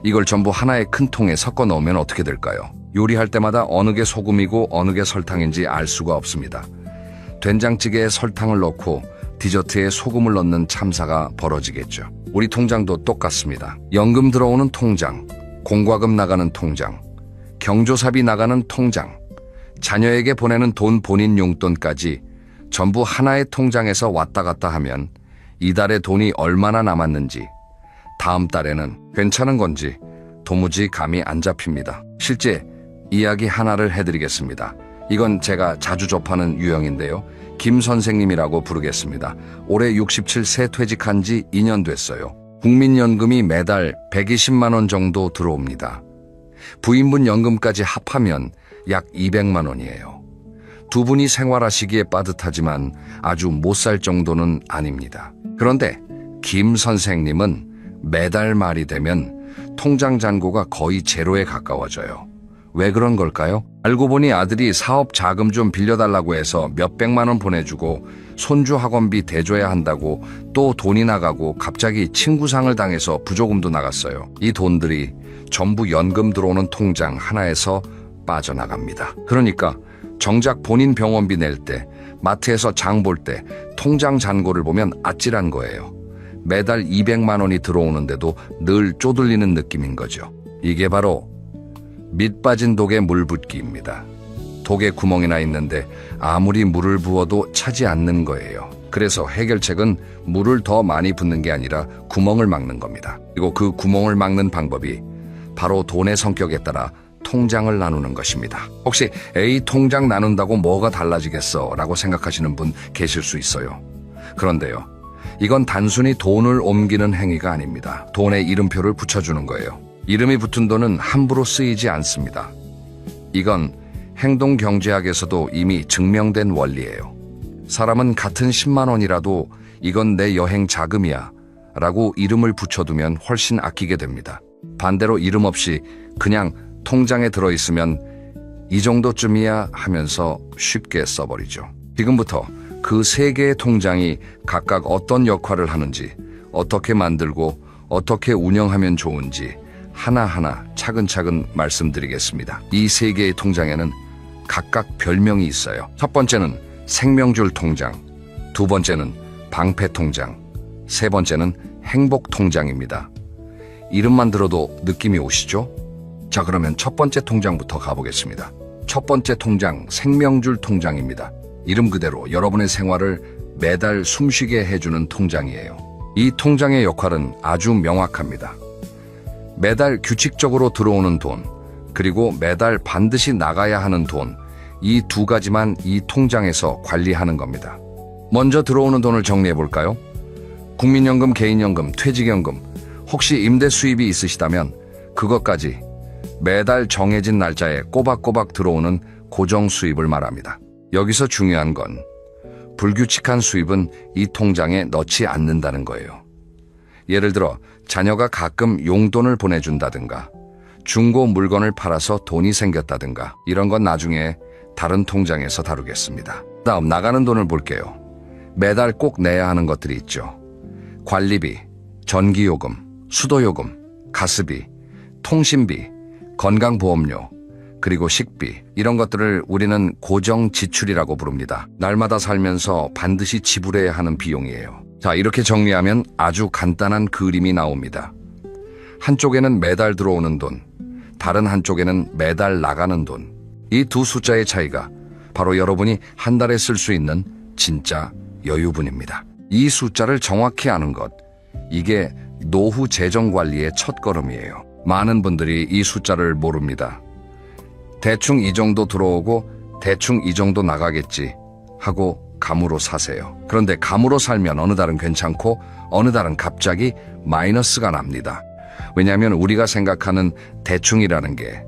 S1: 이걸 전부 하나의 큰 통에 섞어 넣으면 어떻게 될까요? 요리할 때마다 어느 게 소금이고 어느 게 설탕인지 알 수가 없습니다. 된장찌개에 설탕을 넣고 디저트에 소금을 넣는 참사가 벌어지겠죠. 우리 통장도 똑같습니다. 연금 들어오는 통장, 공과금 나가는 통장, 경조사비 나가는 통장, 자녀에게 보내는 돈, 본인 용돈까지 전부 하나의 통장에서 왔다 갔다 하면 이달에 돈이 얼마나 남았는지, 다음 달에는 괜찮은 건지 도무지 감이 안 잡힙니다. 실제 이야기 하나를 해드리겠습니다. 이건 제가 자주 접하는 유형인데요. 김 선생님이라고 부르겠습니다. 올해 67세 퇴직한 지 2년 됐어요. 국민연금이 매달 120만 원 정도 들어옵니다. 부인분 연금까지 합하면 약 200만 원이에요. 두 분이 생활하시기에 빠듯하지만 아주 못 살 정도는 아닙니다. 그런데 김 선생님은 매달 말이 되면 통장 잔고가 거의 제로에 가까워져요. 왜 그런 걸까요? 알고 보니 아들이 사업 자금 좀 빌려달라고 해서 몇백만 원 보내주고 손주 학원비 대줘야 한다고 또 돈이 나가고 갑자기 친구상을 당해서 부조금도 나갔어요. 이 돈들이 전부 연금 들어오는 통장 하나에서 빠져나갑니다. 그러니까 정작 본인 병원비 낼 때, 마트에서 장 볼 때 통장 잔고를 보면 아찔한 거예요. 매달 200만 원이 들어오는데도 늘 쪼들리는 느낌인 거죠. 이게 바로 밑 빠진 독에 물 붓기입니다. 독에 구멍이 나 있는데 아무리 물을 부어도 차지 않는 거예요. 그래서 해결책은 물을 더 많이 붓는 게 아니라 구멍을 막는 겁니다. 그리고 그 구멍을 막는 방법이 바로 돈의 성격에 따라 통장을 나누는 것입니다. 혹시 A 통장 나눈다고 뭐가 달라지겠어? 라고 생각하시는 분 계실 수 있어요. 그런데요, 이건 단순히 돈을 옮기는 행위가 아닙니다. 돈에 이름표를 붙여주는 거예요. 이름이 붙은 돈은 함부로 쓰이지 않습니다. 이건 행동경제학에서도 이미 증명된 원리예요. 사람은 같은 10만 원이라도 이건 내 여행 자금이야 라고 이름을 붙여두면 훨씬 아끼게 됩니다. 반대로 이름 없이 그냥 통장에 들어있으면 이 정도쯤이야 하면서 쉽게 써버리죠. 지금부터 그 세 개의 통장이 각각 어떤 역할을 하는지, 어떻게 만들고 어떻게 운영하면 좋은지 하나하나 차근차근 말씀드리겠습니다. 이 세 개의 통장에는 각각 별명이 있어요. 첫 번째는 생명줄 통장, 두 번째는 방패 통장, 세 번째는 행복 통장입니다. 이름만 들어도 느낌이 오시죠? 자, 그러면 첫 번째 통장부터 가보겠습니다. 첫 번째 통장, 생명줄 통장입니다. 이름 그대로 여러분의 생활을 매달 숨쉬게 해주는 통장이에요. 이 통장의 역할은 아주 명확합니다. 매달 규칙적으로 들어오는 돈, 그리고 매달 반드시 나가야 하는 돈, 이 두 가지만 이 통장에서 관리하는 겁니다. 먼저 들어오는 돈을 정리해 볼까요? 국민연금, 개인연금, 퇴직연금, 혹시 임대 수입이 있으시다면 그것까지 매달 정해진 날짜에 꼬박꼬박 들어오는 고정 수입을 말합니다. 여기서 중요한 건 불규칙한 수입은 이 통장에 넣지 않는다는 거예요. 예를 들어 자녀가 가끔 용돈을 보내준다든가 중고 물건을 팔아서 돈이 생겼다든가 이런 건 나중에 다른 통장에서 다루겠습니다. 다음 나가는 돈을 볼게요. 매달 꼭 내야 하는 것들이 있죠. 관리비, 전기요금, 수도요금, 가스비, 통신비, 건강보험료, 그리고 식비, 이런 것들을 우리는 고정 지출이라고 부릅니다. 날마다 살면서 반드시 지불해야 하는 비용이에요. 자, 이렇게 정리하면 아주 간단한 그림이 나옵니다. 한쪽에는 매달 들어오는 돈, 다른 한쪽에는 매달 나가는 돈. 이 두 숫자의 차이가 바로 여러분이 한 달에 쓸 수 있는 진짜 여유분입니다. 이 숫자를 정확히 아는 것, 이게 노후 재정 관리의 첫걸음이에요. 많은 분들이 이 숫자를 모릅니다. 대충 이 정도 들어오고 대충 이 정도 나가겠지 하고 감으로 사세요. 그런데 감으로 살면 어느 달은 괜찮고 어느 달은 갑자기 마이너스가 납니다. 왜냐하면 우리가 생각하는 대충이라는 게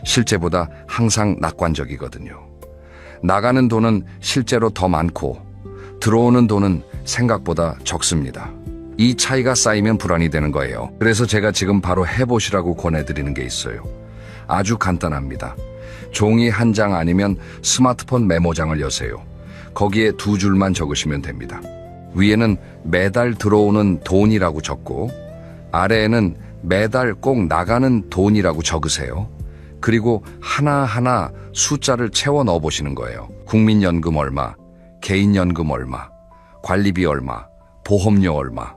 S1: 실제보다 항상 낙관적이거든요. 나가는 돈은 실제로 더 많고 들어오는 돈은 생각보다 적습니다. 이 차이가 쌓이면 불안이 되는 거예요. 그래서 제가 지금 바로 해보시라고 권해드리는 게 있어요. 아주 간단합니다. 종이 한 장 아니면 스마트폰 메모장을 여세요. 거기에 두 줄만 적으시면 됩니다. 위에는 매달 들어오는 돈이라고 적고 아래에는 매달 꼭 나가는 돈이라고 적으세요. 그리고 하나하나 숫자를 채워 넣어 보시는 거예요. 국민연금 얼마, 개인연금 얼마, 관리비 얼마, 보험료 얼마.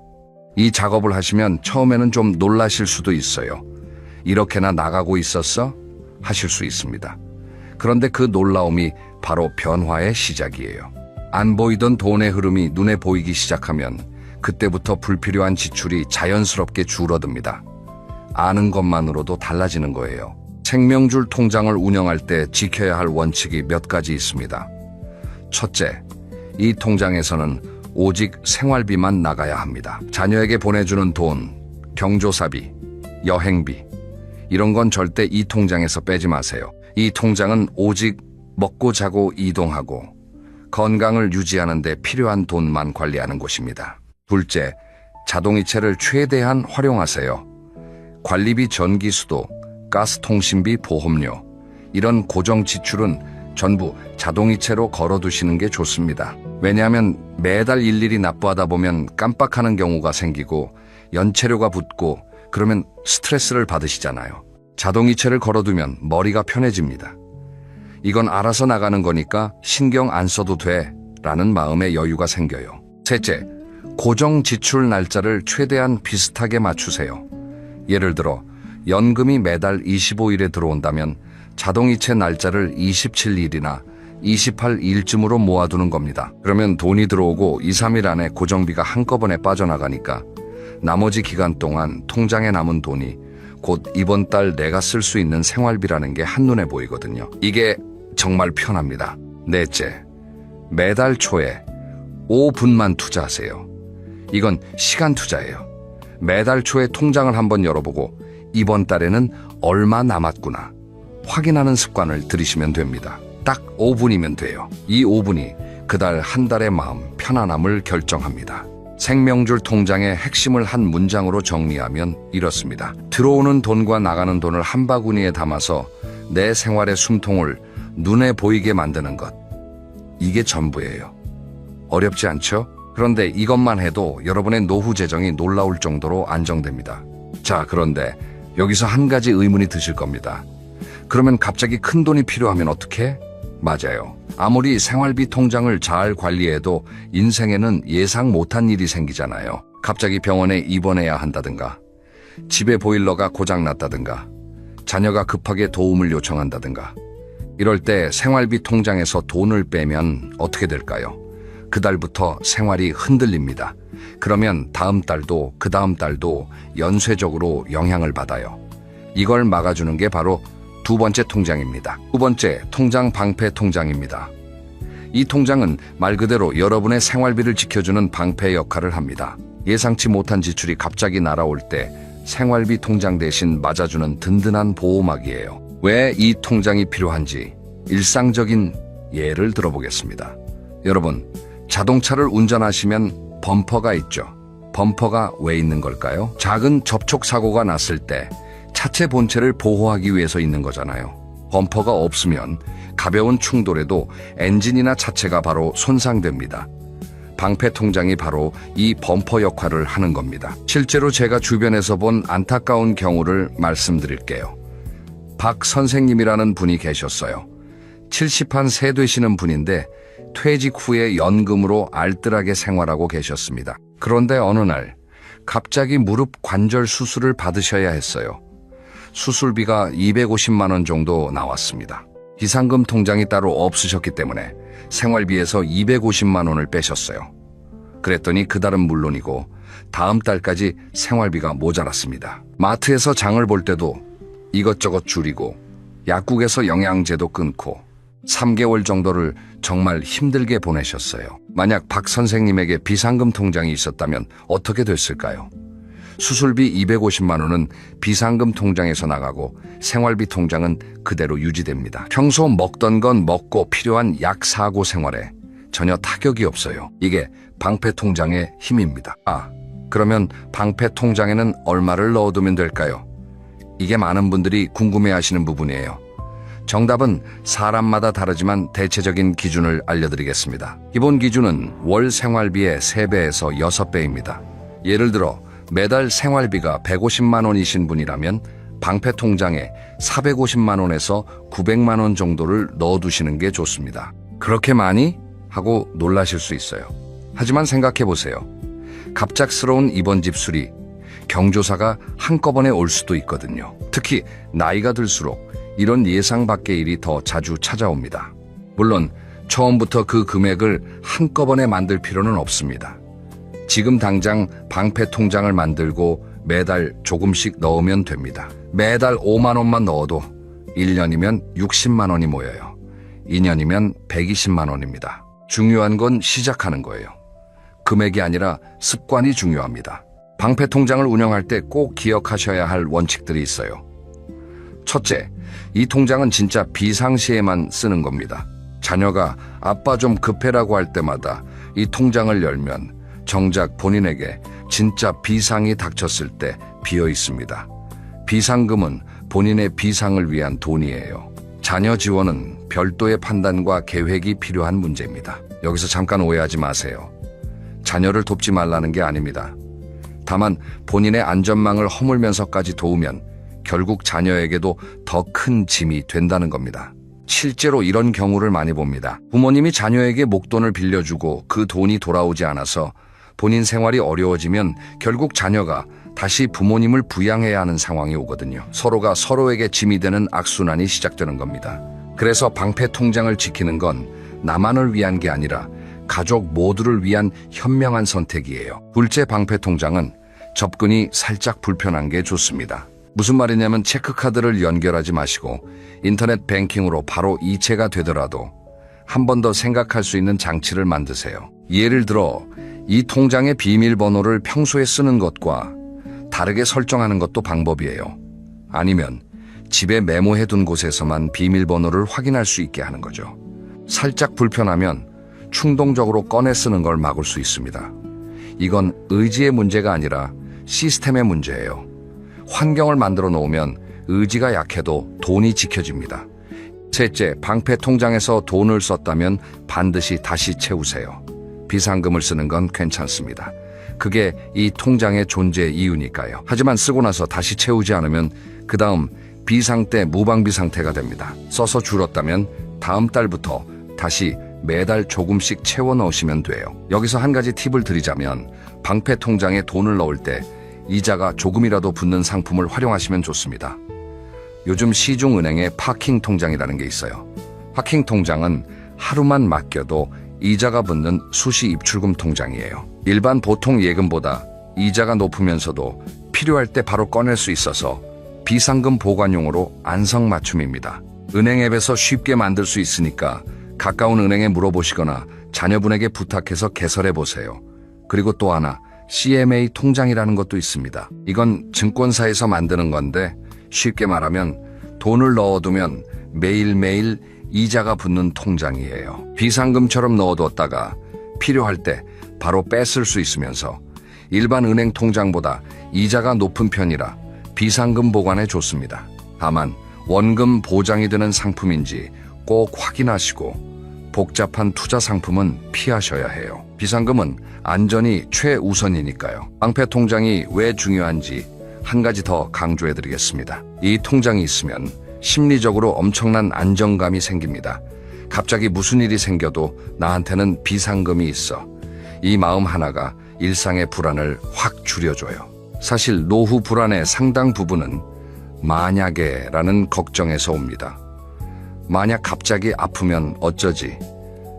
S1: 이 작업을 하시면 처음에는 좀 놀라실 수도 있어요. 이렇게나 나가고 있었어? 하실 수 있습니다. 그런데 그 놀라움이 바로 변화의 시작이에요. 안 보이던 돈의 흐름이 눈에 보이기 시작하면 그때부터 불필요한 지출이 자연스럽게 줄어듭니다. 아는 것만으로도 달라지는 거예요. 생명줄 통장을 운영할 때 지켜야 할 원칙이 몇 가지 있습니다. 첫째, 이 통장에서는 오직 생활비만 나가야 합니다. 자녀에게 보내주는 돈, 경조사비, 여행비, 이런 건 절대 이 통장에서 빼지 마세요. 이 통장은 오직 먹고 자고 이동하고 건강을 유지하는 데 필요한 돈만 관리하는 곳입니다. 둘째, 자동이체를 최대한 활용하세요. 관리비, 전기, 수도, 가스, 통신비, 보험료, 이런 고정 지출은 전부 자동이체로 걸어두시는 게 좋습니다. 왜냐하면 매달 일일이 납부하다 보면 깜빡하는 경우가 생기고 연체료가 붙고 그러면 스트레스를 받으시잖아요. 자동이체를 걸어두면 머리가 편해집니다. 이건 알아서 나가는 거니까 신경 안 써도 돼 라는 마음의 여유가 생겨요. 셋째, 고정 지출 날짜를 최대한 비슷하게 맞추세요. 예를 들어 연금이 매달 25일에 들어온다면 자동이체 날짜를 27일이나 28일쯤으로 모아두는 겁니다. 그러면 돈이 들어오고 2, 3일 안에 고정비가 한꺼번에 빠져나가니까 나머지 기간 동안 통장에 남은 돈이 곧 이번 달 내가 쓸 수 있는 생활비라는 게 한눈에 보이거든요. 이게 정말 편합니다. 넷째, 매달 초에 5분만 투자하세요. 이건 시간 투자예요. 매달 초에 통장을 한번 열어보고 이번 달에는 얼마 남았구나 확인하는 습관을 들이시면 됩니다. 딱 5분이면 돼요. 이 5분이 그달 한 달의 마음 편안함을 결정합니다. 생명줄 통장의 핵심을 한 문장으로 정리하면 이렇습니다. 들어오는 돈과 나가는 돈을 한 바구니에 담아서 내 생활의 숨통을 눈에 보이게 만드는 것. 이게 전부예요. 어렵지 않죠? 그런데 이것만 해도 여러분의 노후 재정이 놀라울 정도로 안정됩니다. 자, 그런데 여기서 한 가지 의문이 드실 겁니다. 그러면 갑자기 큰 돈이 필요하면 어떡해? 맞아요. 아무리 생활비 통장을 잘 관리해도 인생에는 예상 못한 일이 생기잖아요. 갑자기 병원에 입원해야 한다든가, 집에 보일러가 고장났다든가, 자녀가 급하게 도움을 요청한다든가. 이럴 때 생활비 통장에서 돈을 빼면 어떻게 될까요? 그달부터 생활이 흔들립니다. 그러면 다음 달도 그 다음 달도 연쇄적으로 영향을 받아요. 이걸 막아주는 게 바로 두 번째 통장입니다. 두 번째, 통장 방패 통장입니다. 이 통장은 말 그대로 여러분의 생활비를 지켜주는 방패 역할을 합니다. 예상치 못한 지출이 갑자기 날아올 때 생활비 통장 대신 맞아주는 든든한 보호막이에요. 왜 이 통장이 필요한지 일상적인 예를 들어보겠습니다. 여러분, 자동차를 운전하시면 범퍼가 있죠. 범퍼가 왜 있는 걸까요? 작은 접촉 사고가 났을 때 차체 본체를 보호하기 위해서 있는 거잖아요. 범퍼가 없으면 가벼운 충돌에도 엔진이나 차체가 바로 손상됩니다. 방패 통장이 바로 이 범퍼 역할을 하는 겁니다. 실제로 제가 주변에서 본 안타까운 경우를 말씀드릴게요. 박 선생님이라는 분이 계셨어요. 70한 세 되시는 분인데 퇴직 후에 연금으로 알뜰하게 생활하고 계셨습니다. 그런데 어느 날 갑자기 무릎 관절 수술을 받으셔야 했어요. 수술비가 250만 원 정도 나왔습니다. 비상금 통장이 따로 없으셨기 때문에 생활비에서 250만 원을 빼셨어요. 그랬더니 그달은 물론이고 다음 달까지 생활비가 모자랐습니다. 마트에서 장을 볼 때도 이것저것 줄이고 약국에서 영양제도 끊고 3개월 정도를 정말 힘들게 보내셨어요. 만약 박 선생님에게 비상금 통장이 있었다면 어떻게 됐을까요? 수술비 250만 원은 비상금 통장에서 나가고 생활비 통장은 그대로 유지됩니다. 평소 먹던 건 먹고 필요한 약 사고 생활에 전혀 타격이 없어요. 이게 방패 통장의 힘입니다. 그러면 방패 통장에는 얼마를 넣어두면 될까요? 이게 많은 분들이 궁금해하시는 부분이에요. 정답은 사람마다 다르지만 대체적인 기준을 알려드리겠습니다. 기본 기준은 월 생활비의 3배에서 6배입니다. 예를 들어 매달 생활비가 150만 원이신 분이라면 방패 통장에 450만 원에서 900만 원 정도를 넣어두시는 게 좋습니다. 그렇게 많이? 하고 놀라실 수 있어요. 하지만 생각해 보세요. 갑작스러운 입원 집수리, 경조사가 한꺼번에 올 수도 있거든요. 특히 나이가 들수록 이런 예상 밖의 일이 더 자주 찾아옵니다. 물론 처음부터 그 금액을 한꺼번에 만들 필요는 없습니다. 지금 당장 방패 통장을 만들고 매달 조금씩 넣으면 됩니다. 매달 5만 원만 넣어도 1년이면 60만 원이 모여요. 2년이면 120만 원입니다. 중요한 건 시작하는 거예요. 금액이 아니라 습관이 중요합니다. 방패 통장을 운영할 때 꼭 기억하셔야 할 원칙들이 있어요. 첫째, 이 통장은 진짜 비상시에만 쓰는 겁니다. 자녀가 아빠 좀 급해라고 할 때마다 이 통장을 열면 정작 본인에게 진짜 비상이 닥쳤을 때 비어 있습니다. 비상금은 본인의 비상을 위한 돈이에요. 자녀 지원은 별도의 판단과 계획이 필요한 문제입니다. 여기서 잠깐 오해하지 마세요. 자녀를 돕지 말라는 게 아닙니다. 다만 본인의 안전망을 허물면서까지 도우면 결국 자녀에게도 더 큰 짐이 된다는 겁니다. 실제로 이런 경우를 많이 봅니다. 부모님이 자녀에게 목돈을 빌려주고 그 돈이 돌아오지 않아서 본인 생활이 어려워지면 결국 자녀가 다시 부모님을 부양해야 하는 상황이 오거든요. 서로가 서로에게 짐이 되는 악순환이 시작되는 겁니다. 그래서 방패 통장을 지키는 건 나만을 위한 게 아니라 가족 모두를 위한 현명한 선택이에요. 둘째, 방패 통장은 접근이 살짝 불편한 게 좋습니다. 무슨 말이냐면 체크카드를 연결하지 마시고 인터넷 뱅킹으로 바로 이체가 되더라도 한 번 더 생각할 수 있는 장치를 만드세요. 예를 들어 이 통장의 비밀번호를 평소에 쓰는 것과 다르게 설정하는 것도 방법이에요. 아니면 집에 메모해둔 곳에서만 비밀번호를 확인할 수 있게 하는 거죠. 살짝 불편하면 충동적으로 꺼내 쓰는 걸 막을 수 있습니다. 이건 의지의 문제가 아니라 시스템의 문제예요. 환경을 만들어 놓으면 의지가 약해도 돈이 지켜집니다. 셋째, 방패 통장에서 돈을 썼다면 반드시 다시 채우세요. 비상금을 쓰는 건 괜찮습니다. 그게 이 통장의 존재 이유니까요. 하지만 쓰고 나서 다시 채우지 않으면 그 다음 비상태, 무방비 상태가 됩니다. 써서 줄었다면 다음 달부터 다시 매달 조금씩 채워 넣으시면 돼요. 여기서 한 가지 팁을 드리자면 방패 통장에 돈을 넣을 때 이자가 조금이라도 붙는 상품을 활용하시면 좋습니다. 요즘 시중은행에 파킹 통장이라는 게 있어요. 파킹 통장은 하루만 맡겨도 이자가 붙는 수시 입출금 통장이에요. 일반 보통 예금보다 이자가 높으면서도 필요할 때 바로 꺼낼 수 있어서 비상금 보관용으로 안성맞춤입니다. 은행 앱에서 쉽게 만들 수 있으니까 가까운 은행에 물어보시거나 자녀분에게 부탁해서 개설해보세요. 그리고 또 하나, CMA 통장이라는 것도 있습니다. 이건 증권사에서 만드는 건데 쉽게 말하면 돈을 넣어두면 매일매일 이자가 붙는 통장이에요. 비상금처럼 넣어뒀다가 필요할 때 바로 뺐을 수 있으면서 일반 은행 통장보다 이자가 높은 편이라 비상금 보관에 좋습니다. 다만 원금 보장이 되는 상품인지 꼭 확인하시고 복잡한 투자 상품은 피하셔야 해요. 비상금은 안전이 최우선이니까요. 방패 통장이 왜 중요한지 한 가지 더 강조해드리겠습니다. 이 통장이 있으면 심리적으로 엄청난 안정감이 생깁니다. 갑자기 무슨 일이 생겨도 나한테는 비상금이 있어. 이 마음 하나가 일상의 불안을 확 줄여줘요. 사실 노후 불안의 상당 부분은 만약에라는 걱정에서 옵니다. 만약 갑자기 아프면 어쩌지?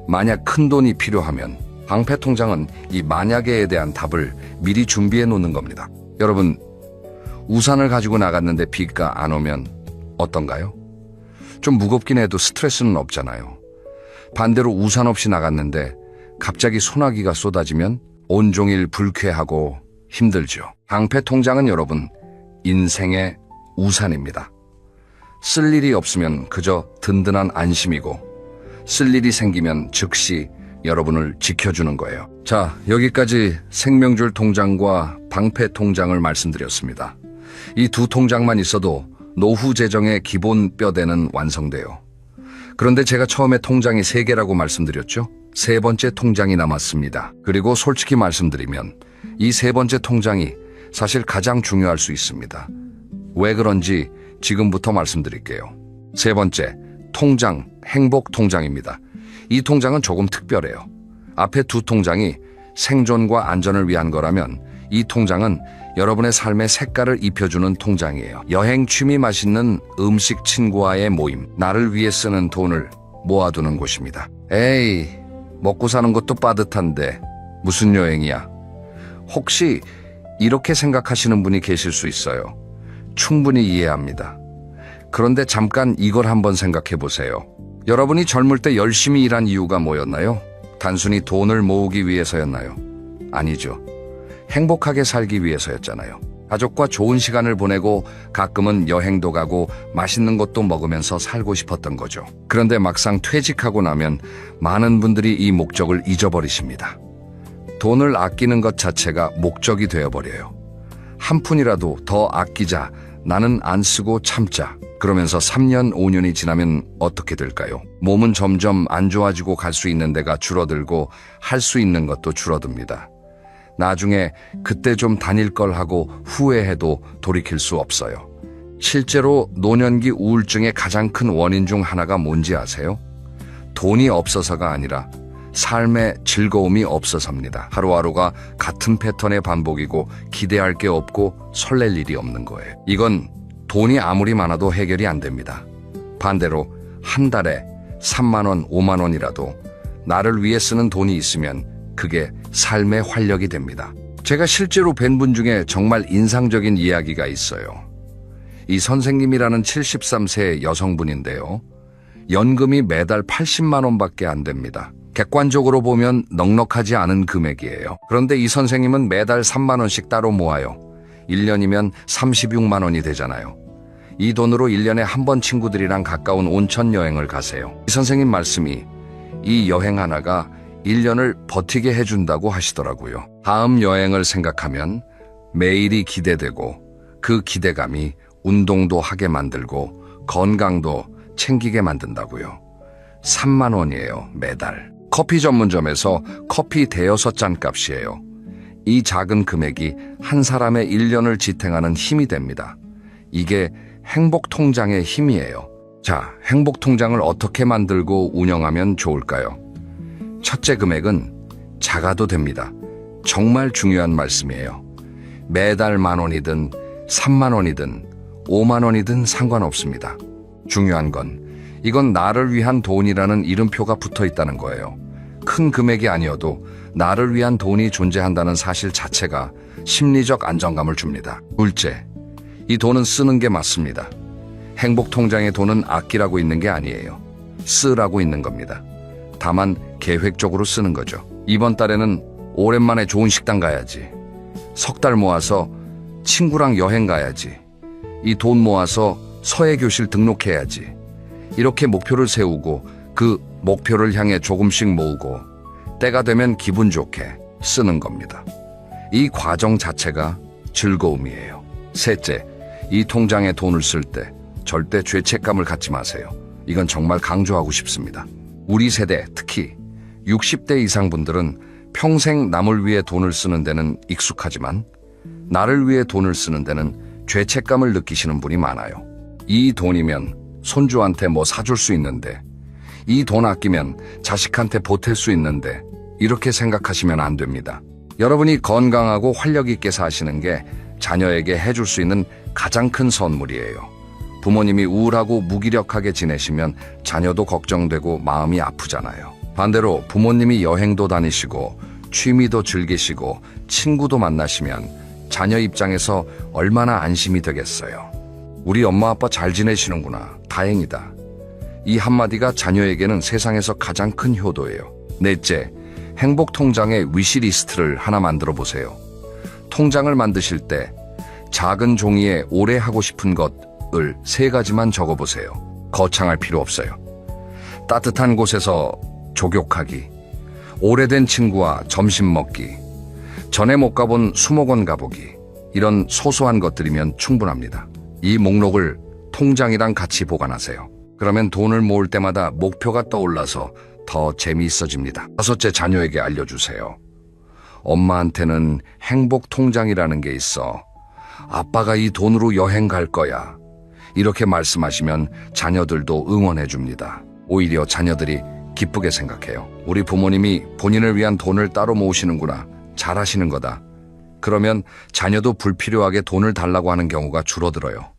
S1: 만약 큰 돈이 필요하면 방패 통장은 이 만약에에 대한 답을 미리 준비해 놓는 겁니다. 여러분, 우산을 가지고 나갔는데 비가 안 오면 어떤가요? 좀 무겁긴 해도 스트레스는 없잖아요. 반대로 우산 없이 나갔는데 갑자기 소나기가 쏟아지면 온종일 불쾌하고 힘들죠. 방패 통장은 여러분, 인생의 우산입니다. 쓸 일이 없으면 그저 든든한 안심이고 쓸 일이 생기면 즉시 여러분을 지켜주는 거예요. 자, 여기까지 생명줄 통장과 방패 통장을 말씀드렸습니다. 이 두 통장만 있어도 노후 재정의 기본 뼈대는 완성돼요. 그런데 제가 처음에 통장이 3개라고 말씀드렸죠? 세 번째 통장이 남았습니다. 그리고 솔직히 말씀드리면 이 세 번째 통장이 사실 가장 중요할 수 있습니다. 왜 그런지 지금부터 말씀드릴게요. 세 번째, 통장, 행복 통장입니다. 이 통장은 조금 특별해요. 앞에 두 통장이 생존과 안전을 위한 거라면 이 통장은 여러분의 삶의 색깔을 입혀주는 통장이에요. 여행, 취미, 맛있는 음식, 친구와의 모임, 나를 위해 쓰는 돈을 모아두는 곳입니다. 에이, 먹고 사는 것도 빠듯한데 무슨 여행이야? 혹시 이렇게 생각하시는 분이 계실 수 있어요. 충분히 이해합니다. 그런데 잠깐 이걸 한번 생각해 보세요. 여러분이 젊을 때 열심히 일한 이유가 뭐였나요? 단순히 돈을 모으기 위해서였나요? 아니죠. 행복하게 살기 위해서였잖아요. 가족과 좋은 시간을 보내고 가끔은 여행도 가고 맛있는 것도 먹으면서 살고 싶었던 거죠. 그런데 막상 퇴직하고 나면 많은 분들이 이 목적을 잊어버리십니다. 돈을 아끼는 것 자체가 목적이 되어버려요. 한 푼이라도 더 아끼자, 나는 안 쓰고 참자. 그러면서 3년, 5년이 지나면 어떻게 될까요? 몸은 점점 안 좋아지고 갈 수 있는 데가 줄어들고 할 수 있는 것도 줄어듭니다. 나중에 그때 좀 다닐 걸 하고 후회해도 돌이킬 수 없어요. 실제로 노년기 우울증의 가장 큰 원인 중 하나가 뭔지 아세요? 돈이 없어서가 아니라 삶의 즐거움이 없어서입니다. 하루하루가 같은 패턴의 반복이고 기대할 게 없고 설렐 일이 없는 거예요. 이건 돈이 아무리 많아도 해결이 안 됩니다. 반대로 한 달에 3만 원, 5만 원이라도 나를 위해 쓰는 돈이 있으면 그게 삶의 활력이 됩니다. 제가 실제로 뵌 분 중에 정말 인상적인 이야기가 있어요. 이 선생님이라는 73세 여성분인데요. 연금이 매달 80만 원밖에 안 됩니다. 객관적으로 보면 넉넉하지 않은 금액이에요. 그런데 이 선생님은 매달 3만 원씩 따로 모아요. 1년이면 36만 원이 되잖아요. 이 돈으로 1년에 한 번 친구들이랑 가까운 온천 여행을 가세요. 이 선생님 말씀이 이 여행 하나가 1년을 버티게 해준다고 하시더라고요. 다음 여행을 생각하면 매일이 기대되고 그 기대감이 운동도 하게 만들고 건강도 챙기게 만든다고요. 3만 원이에요, 매달. 커피 전문점에서 커피 대여섯 잔 값이에요. 이 작은 금액이 한 사람의 1년을 지탱하는 힘이 됩니다. 이게 행복통장의 힘이에요. 자, 행복통장을 어떻게 만들고 운영하면 좋을까요? 첫째, 금액은 작아도 됩니다. 정말 중요한 말씀이에요. 매달 10,000원이든 30,000원이든 50,000원이든 상관없습니다. 중요한 건 이건 나를 위한 돈이라는 이름표가 붙어 있다는 거예요. 큰 금액이 아니어도 나를 위한 돈이 존재한다는 사실 자체가 심리적 안정감을 줍니다. 둘째, 이 돈은 쓰는 게 맞습니다. 행복통장의 돈은 아끼라고 있는 게 아니에요. 쓰라고 있는 겁니다. 다만 계획적으로 쓰는 거죠. 이번 달에는 오랜만에 좋은 식당 가야지. 석 달 모아서 친구랑 여행 가야지. 이 돈 모아서 서예교실 등록해야지. 이렇게 목표를 세우고 그 목표를 향해 조금씩 모으고 때가 되면 기분 좋게 쓰는 겁니다. 이 과정 자체가 즐거움이에요. 셋째, 이 통장에 돈을 쓸 때 절대 죄책감을 갖지 마세요. 이건 정말 강조하고 싶습니다. 우리 세대, 특히 60대 이상 분들은 평생 남을 위해 돈을 쓰는 데는 익숙하지만 나를 위해 돈을 쓰는 데는 죄책감을 느끼시는 분이 많아요. 이 돈이면 손주한테 뭐 사줄 수 있는데, 이 돈 아끼면 자식한테 보탤 수 있는데, 이렇게 생각하시면 안 됩니다. 여러분이 건강하고 활력 있게 사시는 게 자녀에게 해줄 수 있는 가장 큰 선물이에요. 부모님이 우울하고 무기력하게 지내시면 자녀도 걱정되고 마음이 아프잖아요. 반대로 부모님이 여행도 다니시고 취미도 즐기시고 친구도 만나시면 자녀 입장에서 얼마나 안심이 되겠어요. 우리 엄마 아빠 잘 지내시는구나. 다행이다. 이 한마디가 자녀에게는 세상에서 가장 큰 효도예요. 넷째, 행복통장의 위시리스트를 하나 만들어 보세요. 통장을 만드실 때 작은 종이에 오래 하고 싶은 것을 3가지만 적어보세요. 거창할 필요 없어요. 따뜻한 곳에서 족욕하기, 오래된 친구와 점심 먹기, 전에 못 가본 수목원 가보기, 이런 소소한 것들이면 충분합니다. 이 목록을 통장이랑 같이 보관하세요. 그러면 돈을 모을 때마다 목표가 떠올라서 더 재미있어집니다. 다섯째, 자녀에게 알려주세요. 엄마한테는 행복통장이라는 게 있어. 아빠가 이 돈으로 여행 갈 거야. 이렇게 말씀하시면 자녀들도 응원해 줍니다. 오히려 자녀들이 기쁘게 생각해요. 우리 부모님이 본인을 위한 돈을 따로 모으시는구나. 잘하시는 거다. 그러면 자녀도 불필요하게 돈을 달라고 하는 경우가 줄어들어요.